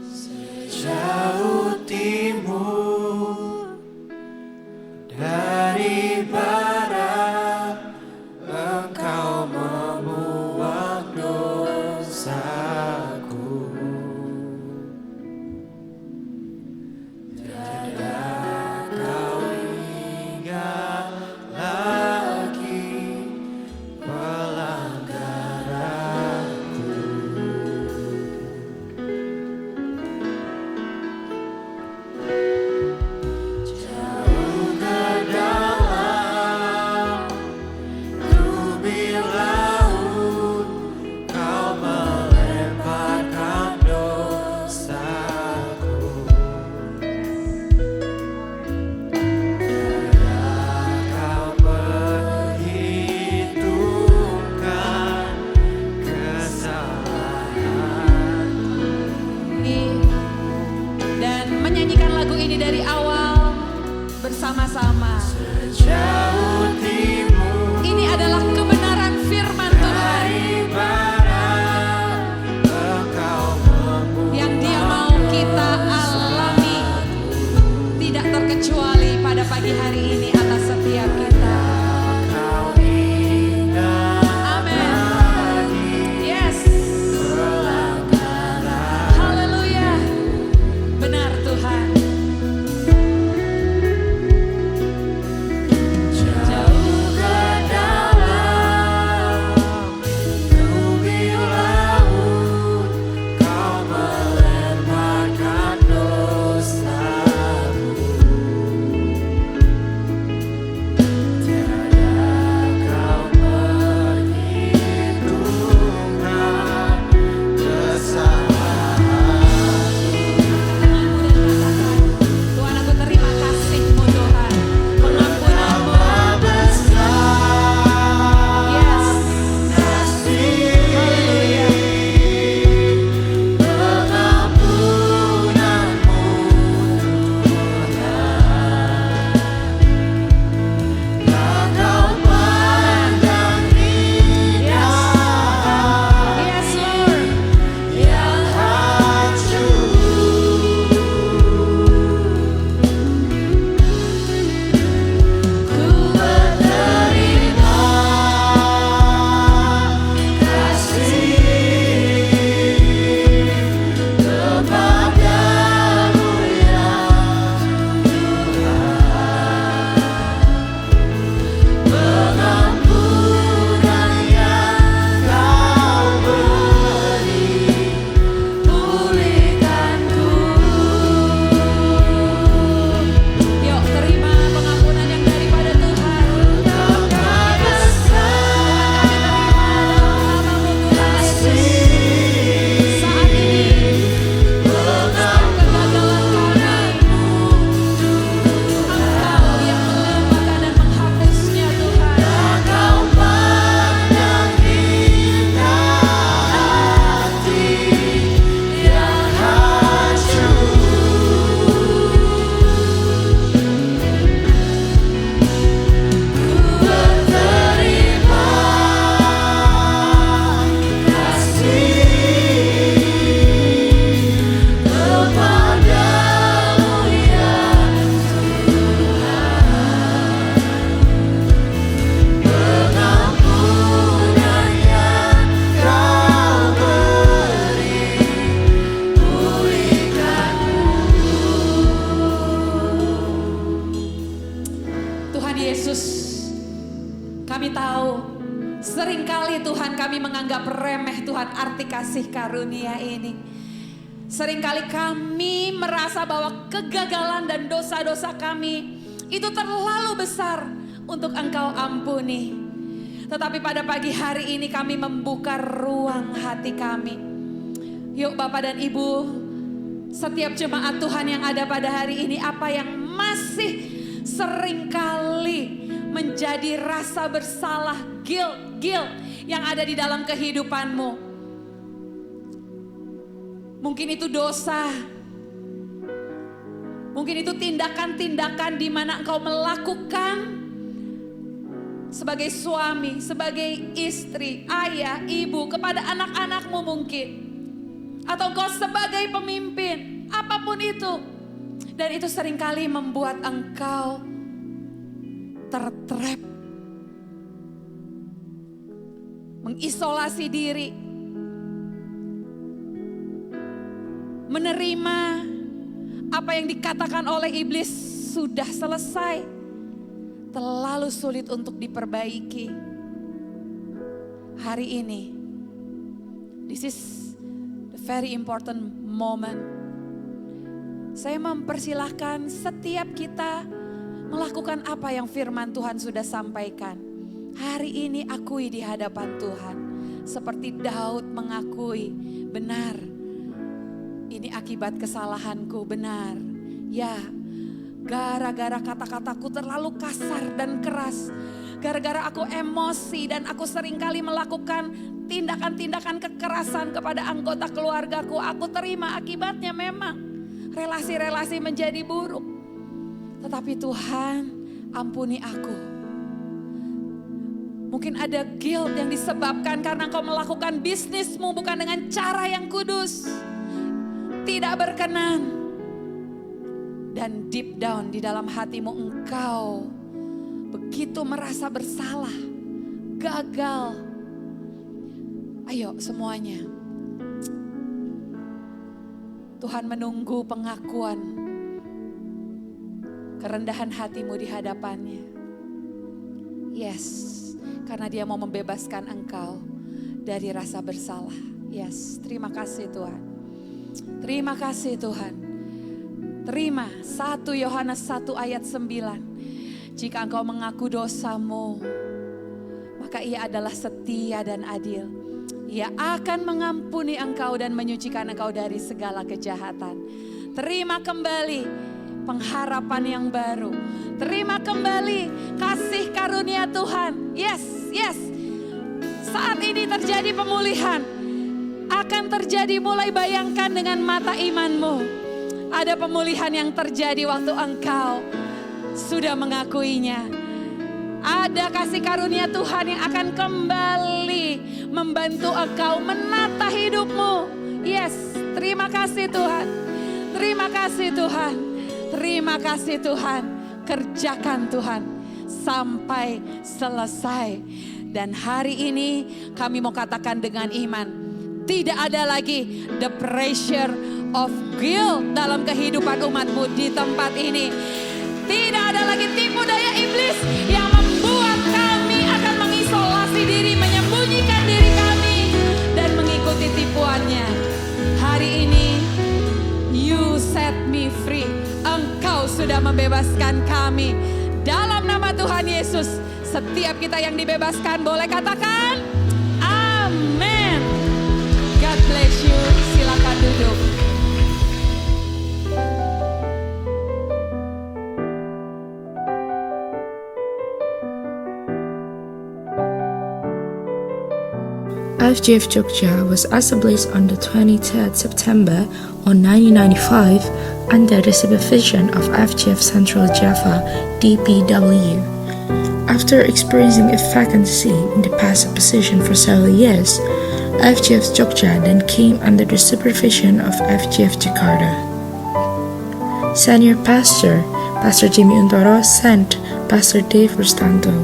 Sejauh timur dari barat, Engkau membuang dosaku. Tiada kau ingat lagi pelanggaranku. Jauh ke dalam tubir laut, Kau melemparkan dosaku. Kau perhitungkan kesalahanku. Dan menyanyikan lagu ini dari awal bersama-sama. Sejauh timur Ini adalah kebenaran firman Tuhan dari barat, Engkau membuang yang Dia mau kita alami. Tidak terkecuali pada pagi hari ini atas setiap kita. Kau ingat Amin. Yes. pelanggaran. Haleluya. Benar Tuhan. Seringkali Tuhan kami menganggap remeh Tuhan arti kasih karunia ini. Seringkali kami merasa bahwa kegagalan dan dosa-dosa kami itu terlalu besar untuk Engkau ampuni. Tetapi pada pagi hari ini kami membuka ruang hati kami. Yuk Bapak dan Ibu, setiap jemaat Tuhan yang ada pada hari ini, apa yang masih seringkali menjadi rasa bersalah, guilt yang ada di dalam kehidupanmu. Mungkin itu dosa. Mungkin itu tindakan-tindakan di mana engkau melakukan sebagai suami, sebagai istri, ayah, ibu, kepada anak-anakmu mungkin. Atau engkau sebagai pemimpin, apapun itu. Dan itu seringkali membuat engkau tertrap, mengisolasi diri, menerima apa yang dikatakan oleh iblis sudah selesai, terlalu sulit untuk diperbaiki. Hari ini, this is the very important moment. Saya mempersilahkan setiap kita melakukan apa yang firman Tuhan sudah sampaikan. Hari ini akui di hadapan Tuhan. Seperti Daud mengakui, benar, ini akibat kesalahanku, benar. Ya, gara-gara kata-kataku terlalu kasar dan keras. Gara-gara aku emosi dan aku seringkali melakukan tindakan-tindakan kekerasan kepada anggota keluargaku. Aku terima akibatnya memang. Relasi-relasi menjadi buruk. Tetapi Tuhan, ampuni aku. Mungkin ada guilt yang disebabkan karena engkau melakukan bisnismu bukan dengan cara yang kudus. Tidak berkenan. Dan deep down di dalam hatimu engkau begitu merasa bersalah, gagal. Ayo semuanya. Tuhan menunggu pengakuan kerendahan hatimu di hadapannya. Yes, karena Dia mau membebaskan engkau dari rasa bersalah. Yes, terima kasih Tuhan. Terima kasih Tuhan. Terima 1 Yohanes 1 ayat 9. Jika engkau mengaku dosamu, maka Ia adalah setia dan adil. Ia akan mengampuni engkau dan menyucikan engkau dari segala kejahatan. Terima kembali pengharapan yang baru. Terima kembali kasih karunia Tuhan. Yes, yes. Saat ini terjadi pemulihan. Akan terjadi, mulai bayangkan dengan mata imanmu. Ada pemulihan yang terjadi waktu engkau sudah mengakuinya. Ada kasih karunia Tuhan yang akan kembali membantu engkau menata hidupmu. Yes, terima kasih Tuhan. Terima kasih Tuhan. Terima kasih Tuhan. Kerjakan Tuhan sampai selesai. Dan hari ini kami mau katakan dengan iman, tidak ada lagi the pressure of guilt dalam kehidupan umatmu di tempat ini. Tidak ada lagi tipu daya iblis yang membuat kami akan mengisolasi diri, menyembunyikan diri kami dan mengikuti tipuannya. Hari ini, you set me free. Engkau sudah membebaskan kami. Dalam nama Tuhan Yesus, setiap kita yang dibebaskan boleh katakan, amin. God bless you. Silakan duduk. FGF Jogja was established on the 23rd September on 1995 under the supervision of FGF Central Java DPW. After experiencing a vacancy in the pastor position for several years, FGF Jogja then came under the supervision of FGF Jakarta. Senior pastor, Pastor Jimmy Untoro, sent Pastor Dave Rustanto,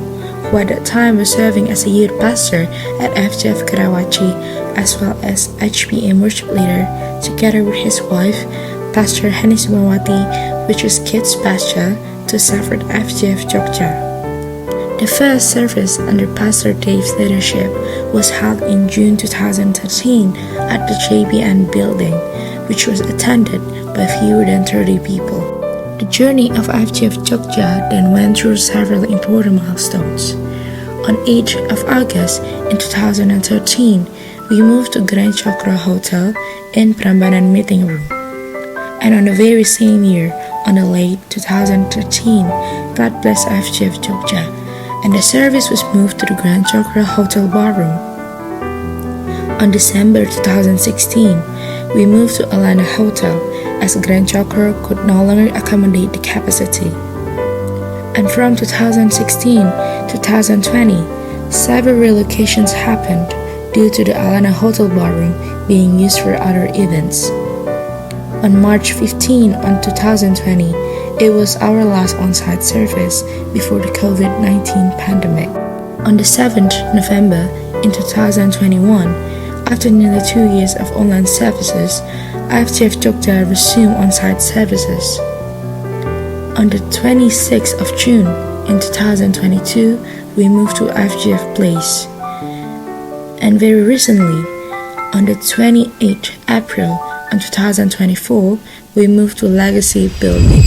who at that time was serving as a youth pastor at FGF Karawaci, as well as HPM worship leader, together with his wife, Pastor Henny Sumawati, which was kids pastor, to serve at FGF Jogja. The first service under Pastor Dave's leadership was held in June 2013 at the JBN building, which was attended by fewer than 30 people. The journey of FGF Jogja then went through several important milestones. On 8th of August in 2013, we moved to Grand Chakra Hotel in Prambanan Meeting Room. And on the very same year, on the late 2013, God bless FGF Jogja, and the service was moved to the Grand Chakra Hotel Ballroom. On December 2016, we moved to Alana Hotel as Grand Chakra could no longer accommodate the capacity. And from 2016 to 2020, several relocations happened due to the Alana Hotel Ballroom being used for other events. On March 15 on 2020, it was our last on-site service before the COVID-19 pandemic. On the 7th November in 2021, after nearly 2 years of online services, FGF Jogja resumed on-site services. On the 26th of June in 2022, we moved to FGF Place. And very recently, on the 28th April in 2024, we moved to Legacy Building.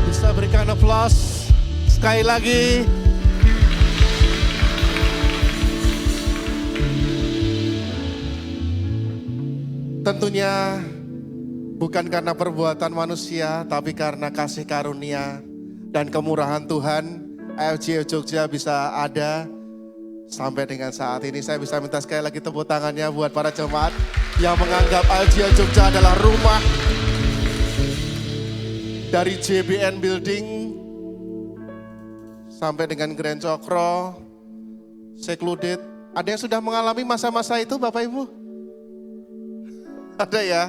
Bisa berikan aplaus sekali lagi. Tentunya bukan karena perbuatan manusia, tapi karena kasih karunia dan kemurahan Tuhan, FGF Jogja bisa ada sampai dengan saat ini. Saya bisa minta sekali lagi tepuk tangannya buat para jemaat yang menganggap FGF Jogja adalah rumah. Dari JBN Building sampai dengan Grand Cokro, secluded. Ada yang sudah mengalami masa-masa itu Bapak Ibu? Ada ya?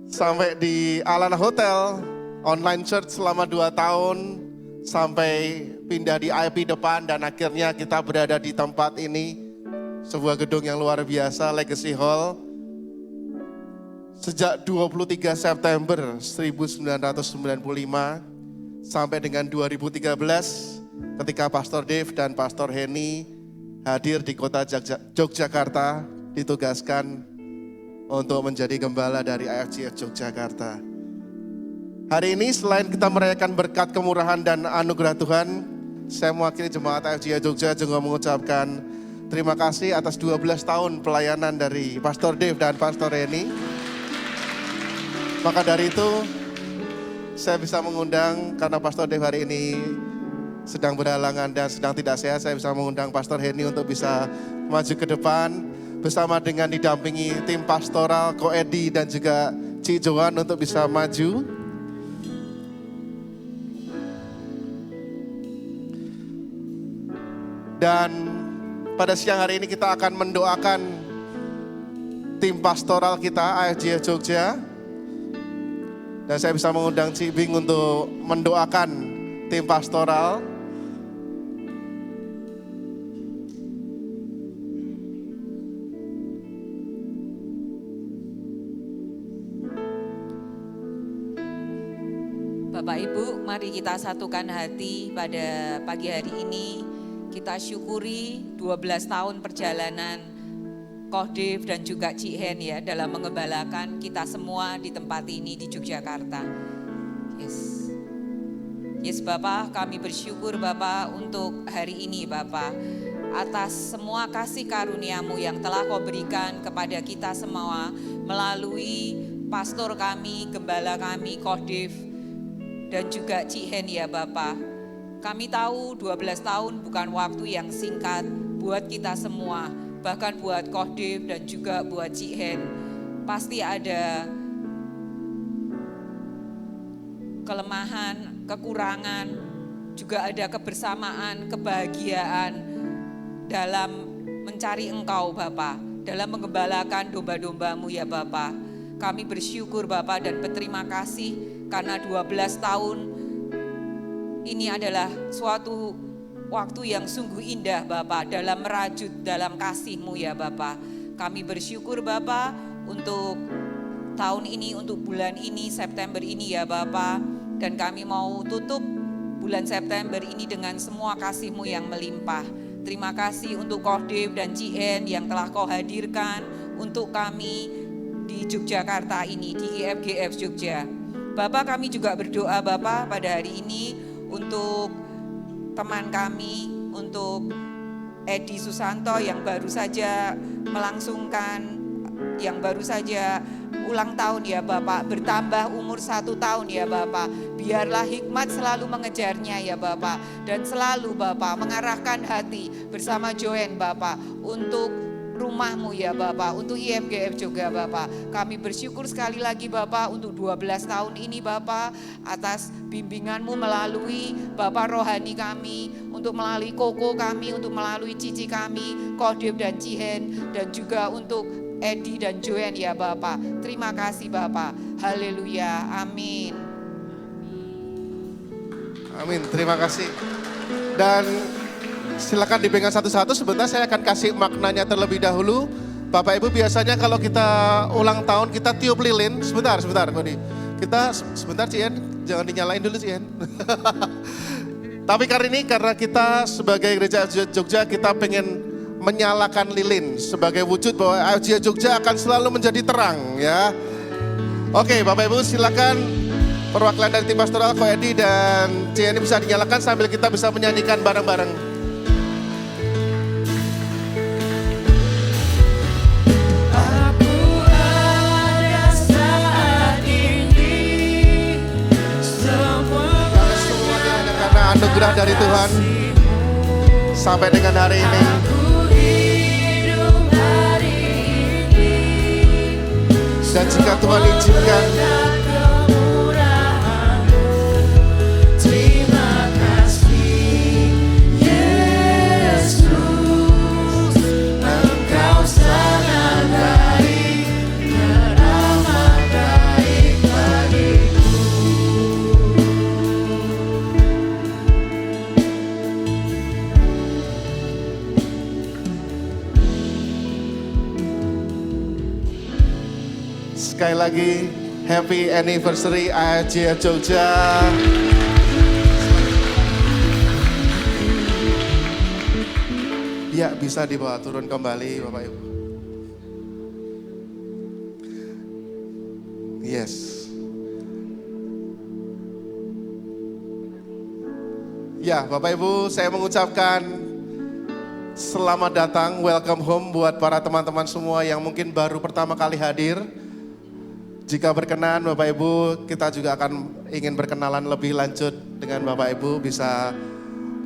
Sampai di Alana Hotel, online church selama 2 tahun, sampai pindah di IP depan dan akhirnya kita berada di tempat ini. Sebuah gedung yang luar biasa, Legacy Hall. Sejak 23 September 1995 sampai dengan 2013 ketika Pastor Dave dan Pastor Henny hadir di kota Yogyakarta, ditugaskan untuk menjadi gembala dari IFGF Yogyakarta. Hari ini selain kita merayakan berkat kemurahan dan anugerah Tuhan, saya mewakili jemaat IFGF Jogja juga mengucapkan terima kasih atas 12 tahun pelayanan dari Pastor Dave dan Pastor Henny. Maka dari itu, saya bisa mengundang, karena Pastor Dave hari ini sedang berhalangan dan sedang tidak sehat, saya bisa mengundang Pastor Henny untuk bisa maju ke depan, bersama dengan didampingi tim pastoral, Ko Edi dan juga Cik Johan untuk bisa maju. Dan pada siang hari ini kita akan mendoakan tim pastoral kita, IFGF Jogja. Dan saya bisa mengundang Cik Bing untuk mendoakan tim pastoral. Bapak Ibu, mari kita satukan hati pada pagi hari ini. Kita syukuri 12 tahun perjalanan Koh Dev dan juga Cik Hen ya dalam mengembalakan kita semua di tempat ini di Yogyakarta. Yes Bapak, kami bersyukur Bapak untuk hari ini Bapak. Atas semua kasih karunia-Mu yang telah Kau berikan kepada kita semua melalui pastor kami, gembala kami, Koh Dev dan juga Cik Hen ya Bapak. Kami tahu 12 tahun bukan waktu yang singkat buat kita semua. Bahkan buat Koh Dev dan juga buat Cik Hen. pasti ada kelemahan, kekurangan, juga ada kebersamaan, kebahagiaan dalam mencari Engkau Bapa, dalam menggembalakan domba-dombamu ya Bapa. Kami bersyukur Bapa dan berterima kasih karena 12 tahun ini adalah suatu waktu yang sungguh indah Bapa dalam merajut dalam kasih-Mu ya Bapa. Kami bersyukur Bapa untuk tahun ini, untuk bulan ini, September ini ya Bapa. Dan kami mau tutup bulan September ini dengan semua kasih-Mu yang melimpah. Terima kasih untuk Kodev dan Cien yang telah Kau hadirkan untuk kami di Yogyakarta ini, di IFGF Jogja. Bapak, kami juga berdoa Bapak pada hari ini untuk teman kami, untuk Edi Susanto yang baru saja melangsungkan, yang baru saja ulang tahun ya Bapak, bertambah umur 1 tahun ya Bapak. Biarlah hikmat selalu mengejarnya ya Bapak, dan selalu Bapak mengarahkan hati bersama Joen Bapak untuk rumah-Mu ya Bapak, untuk IFGF juga Bapak. Kami bersyukur sekali lagi Bapak untuk 12 tahun ini Bapak, atas bimbingan-Mu melalui Bapak rohani kami, untuk melalui Koko kami, untuk melalui Cici kami, Kodev dan Cihen, dan juga untuk Edi dan Joen ya Bapak. Terima kasih Bapak. Haleluya. Amin. Amin. Terima kasih. Dan silakan dipegang satu-satu. Sebentar saya akan kasih maknanya terlebih dahulu. Bapak Ibu, biasanya kalau kita ulang tahun kita tiup lilin. Sebentar Kodi. Kita sebentar Cien, jangan dinyalain dulu Cien. Tapi karena kita sebagai Gereja Jogja kita pengen menyalakan lilin sebagai wujud bahwa AFJ Jogja akan selalu menjadi terang ya. Oke, Bapak Ibu silakan perwakilan dari tim pastoral Ko Edi dan Cieni bisa dinyalakan sambil kita bisa menyanyikan bareng-bareng. Aku ada saat ini, Semuanya hanya karena anugerah dari Tuhan sampai dengan hari ini. Dan jika Tuhan izinkan, terima kasih Yesus, Engkau sangat baik dan amat baik bagiku. sekali lagi happy anniversary AFJ Jogja. Ya, bisa dibawa turun kembali Bapak Ibu. Yes. Ya, Bapak Ibu, saya mengucapkan selamat datang, welcome home buat para teman-teman semua yang mungkin baru pertama kali hadir. Jika berkenan Bapak Ibu, kita juga akan ingin berkenalan lebih lanjut dengan Bapak Ibu. Bisa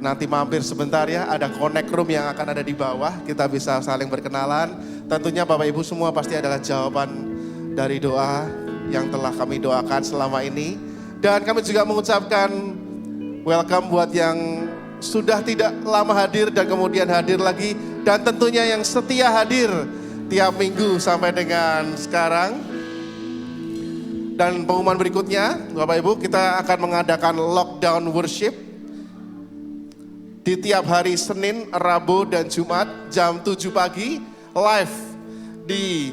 nanti mampir sebentar ya, ada connect room yang akan ada di bawah. Kita bisa saling berkenalan. Tentunya Bapak Ibu semua pasti adalah jawaban dari doa yang telah kami doakan selama ini. Dan kami juga mengucapkan welcome buat yang sudah tidak lama hadir dan kemudian hadir lagi. Dan tentunya yang setia hadir tiap minggu sampai dengan sekarang. Dan pengumuman berikutnya, Bapak Ibu, kita akan mengadakan lockdown worship di tiap hari Senin, Rabu, dan Jumat jam 7 pagi live di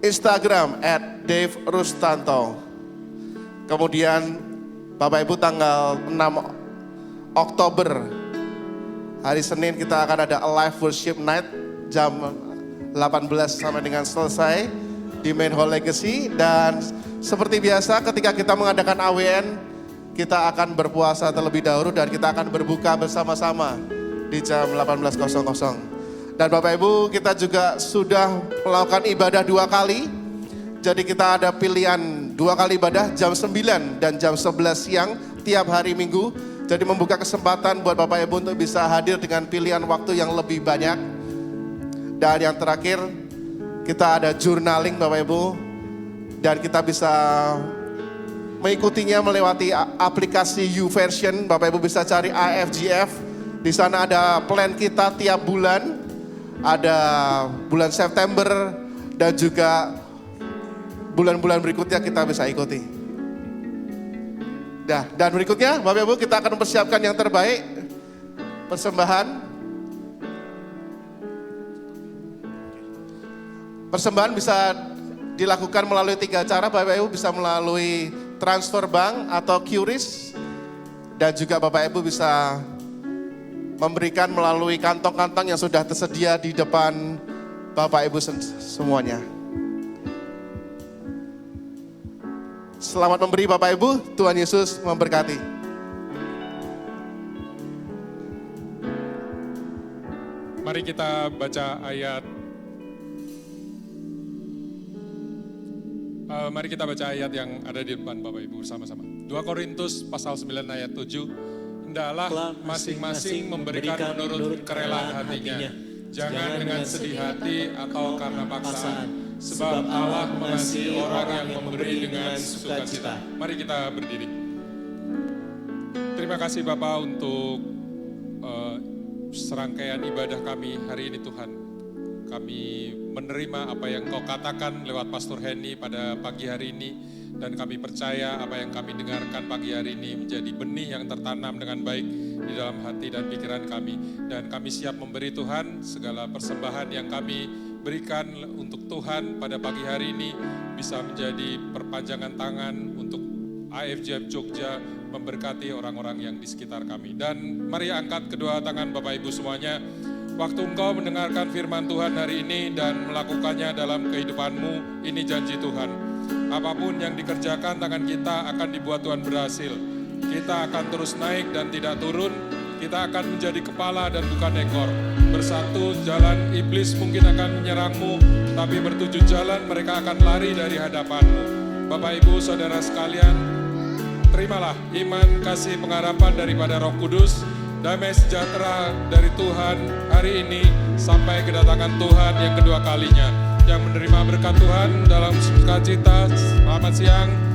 Instagram @DaveRustanto. Kemudian Bapak Ibu tanggal 6 Oktober hari Senin kita akan ada live worship night jam 18 sampai dengan selesai di Main Hall Legacy. Dan seperti biasa ketika kita mengadakan AWN, kita akan berpuasa terlebih dahulu dan kita akan berbuka bersama-sama di jam 18.00. Dan Bapak Ibu, kita juga sudah melakukan ibadah 2 kali. Jadi kita ada pilihan 2 kali ibadah jam 9 dan jam 11 siang tiap hari Minggu. Jadi membuka kesempatan buat Bapak Ibu untuk bisa hadir dengan pilihan waktu yang lebih banyak. Dan yang terakhir, Kita ada journaling Bapak Ibu, dan kita bisa mengikutinya melewati aplikasi YouVersion. Bapak Ibu bisa cari IFGF. Di sana ada plan kita tiap bulan. Ada bulan September dan juga bulan-bulan berikutnya kita bisa ikuti. Dan berikutnya Bapak Ibu kita akan mempersiapkan yang terbaik. Persembahan. Persembahan bisa dilakukan melalui 3 cara. Bapak Ibu bisa melalui transfer bank atau QRIS. Dan juga Bapak Ibu bisa memberikan melalui kantong-kantong yang sudah tersedia di depan Bapak Ibu semuanya. Selamat memberi Bapak Ibu, Tuhan Yesus memberkati. Mari kita baca ayat. Mari kita baca ayat yang ada di depan Bapak Ibu bersama-sama. 2 Korintus pasal 9 ayat 7. Hendaklah masing-masing memberikan menurut kerelaan hatinya. Jangan dengan sedih hati atau karena paksaan. Sebab Allah mengasihi orang yang memberi dengan sukacita. Mari kita berdiri. Terima kasih Bapak untuk serangkaian ibadah kami hari ini Tuhan. Kami menerima apa yang Kau katakan lewat Pastor Henny pada pagi hari ini. Dan kami percaya apa yang kami dengarkan pagi hari ini menjadi benih yang tertanam dengan baik di dalam hati dan pikiran kami. Dan kami siap memberi Tuhan segala persembahan yang kami berikan untuk Tuhan pada pagi hari ini bisa menjadi perpanjangan tangan untuk IFGF Jogja memberkati orang-orang yang di sekitar kami. Dan mari angkat kedua tangan Bapak Ibu semuanya. Waktu engkau mendengarkan firman Tuhan hari ini dan melakukannya dalam kehidupanmu, ini janji Tuhan. Apapun yang dikerjakan tangan kita akan dibuat Tuhan berhasil. Kita akan terus naik dan tidak turun. Kita akan menjadi kepala dan bukan ekor. Bersatu jalan iblis mungkin akan menyerangmu, tapi bertujuh jalan mereka akan lari dari hadapanmu. Bapak Ibu Saudara sekalian, terimalah iman, kasih, pengharapan daripada Roh Kudus. Damai sejahtera dari Tuhan hari ini sampai kedatangan Tuhan yang kedua kalinya. Yang menerima berkat Tuhan dalam sukacita, selamat siang.